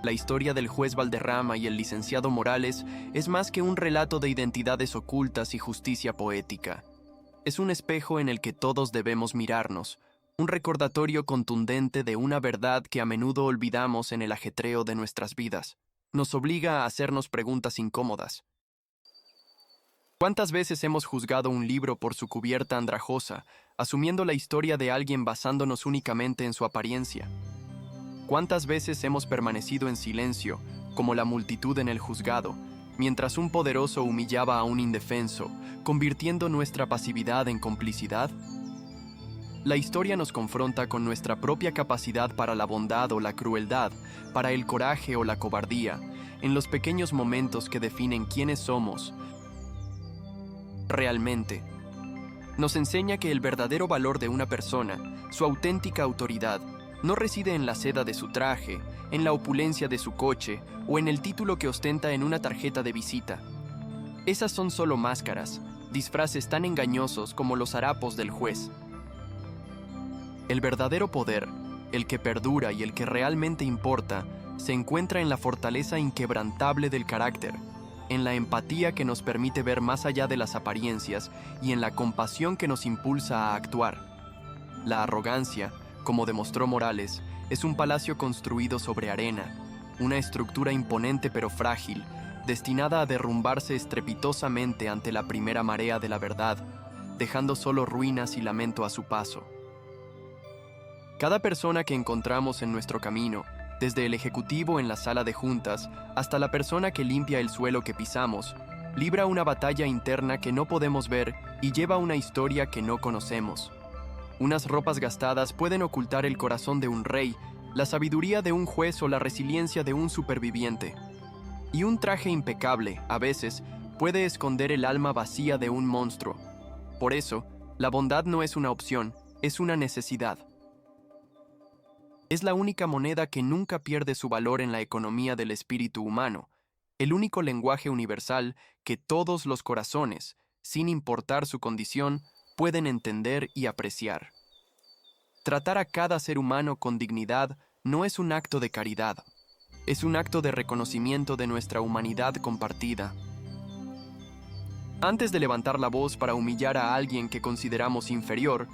La historia del juez Valderrama y el licenciado Morales es más que un relato de identidades ocultas y justicia poética. Es un espejo en el que todos debemos mirarnos, un recordatorio contundente de una verdad que a menudo olvidamos en el ajetreo de nuestras vidas. Nos obliga a hacernos preguntas incómodas. ¿Cuántas veces hemos juzgado un libro por su cubierta andrajosa, asumiendo la historia de alguien basándonos únicamente en su apariencia? ¿Cuántas veces hemos permanecido en silencio, como la multitud en el juzgado, mientras un poderoso humillaba a un indefenso, convirtiendo nuestra pasividad en complicidad? La historia nos confronta con nuestra propia capacidad para la bondad o la crueldad, para el coraje o la cobardía, en los pequeños momentos que definen quiénes somos realmente. Nos enseña que el verdadero valor de una persona, su auténtica autoridad, no reside en la seda de su traje, en la opulencia de su coche o en el título que ostenta en una tarjeta de visita. Esas son solo máscaras, disfraces tan engañosos como los harapos del juez. El verdadero poder, el que perdura y el que realmente importa, se encuentra en la fortaleza inquebrantable del carácter, en la empatía que nos permite ver más allá de las apariencias y en la compasión que nos impulsa a actuar. La arrogancia, como demostró Morales, es un palacio construido sobre arena, una estructura imponente pero frágil, destinada a derrumbarse estrepitosamente ante la primera marea de la verdad, dejando solo ruinas y lamento a su paso. Cada persona que encontramos en nuestro camino, desde el ejecutivo en la sala de juntas hasta la persona que limpia el suelo que pisamos, libra una batalla interna que no podemos ver y lleva una historia que no conocemos. Unas ropas gastadas pueden ocultar el corazón de un rey, la sabiduría de un juez o la resiliencia de un superviviente. Y un traje impecable, a veces, puede esconder el alma vacía de un monstruo. Por eso, la bondad no es una opción, es una necesidad. Es la única moneda que nunca pierde su valor en la economía del espíritu humano, el único lenguaje universal que todos los corazones, sin importar su condición, pueden entender y apreciar. Tratar a cada ser humano con dignidad no es un acto de caridad, es un acto de reconocimiento de nuestra humanidad compartida. Antes de levantar la voz para humillar a alguien que consideramos inferior,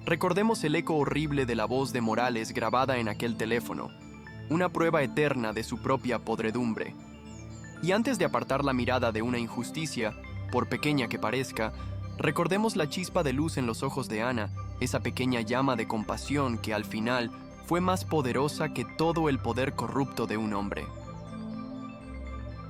recordemos el eco horrible de la voz de Morales grabada en aquel teléfono, una prueba eterna de su propia podredumbre. Y antes de apartar la mirada de una injusticia, por pequeña que parezca, recordemos la chispa de luz en los ojos de Ana, esa pequeña llama de compasión que al final fue más poderosa que todo el poder corrupto de un hombre.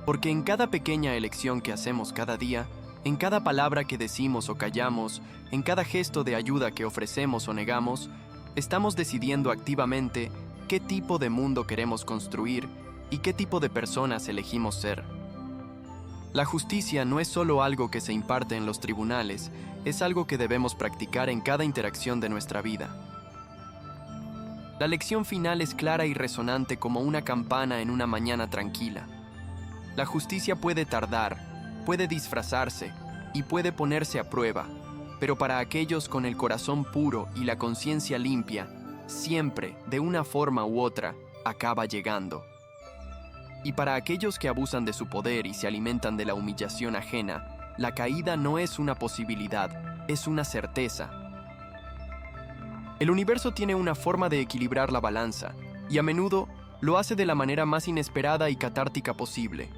Porque en cada pequeña elección que hacemos cada día, en cada palabra que decimos o callamos, en cada gesto de ayuda que ofrecemos o negamos, estamos decidiendo activamente qué tipo de mundo queremos construir y qué tipo de personas elegimos ser. La justicia no es solo algo que se imparte en los tribunales, es algo que debemos practicar en cada interacción de nuestra vida. La lección final es clara y resonante como una campana en una mañana tranquila. La justicia puede tardar, puede disfrazarse y puede ponerse a prueba, pero para aquellos con el corazón puro y la conciencia limpia, siempre, de una forma u otra, acaba llegando. Y para aquellos que abusan de su poder y se alimentan de la humillación ajena, la caída no es una posibilidad, es una certeza. El universo tiene una forma de equilibrar la balanza, y a menudo lo hace de la manera más inesperada y catártica posible.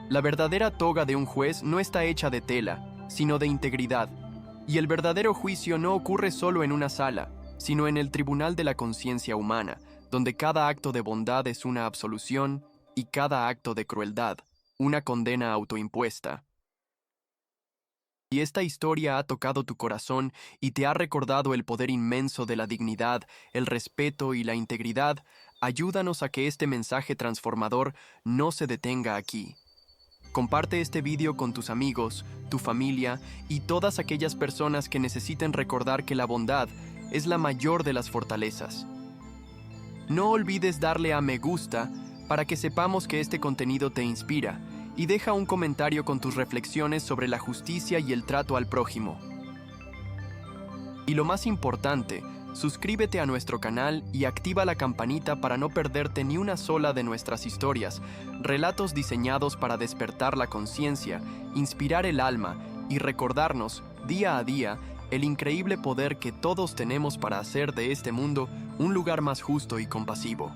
La verdadera toga de un juez no está hecha de tela, sino de integridad, y el verdadero juicio no ocurre solo en una sala, sino en el tribunal de la conciencia humana, donde cada acto de bondad es una absolución y cada acto de crueldad, una condena autoimpuesta. Si esta historia ha tocado tu corazón y te ha recordado el poder inmenso de la dignidad, el respeto y la integridad, ayúdanos a que este mensaje transformador no se detenga aquí. Comparte este video con tus amigos, tu familia y todas aquellas personas que necesiten recordar que la bondad es la mayor de las fortalezas. No olvides darle a me gusta para que sepamos que este contenido te inspira, y deja un comentario con tus reflexiones sobre la justicia y el trato al prójimo. Y lo más importante, suscríbete a nuestro canal y activa la campanita para no perderte ni una sola de nuestras historias, relatos diseñados para despertar la conciencia, inspirar el alma y recordarnos, día a día, el increíble poder que todos tenemos para hacer de este mundo un lugar más justo y compasivo.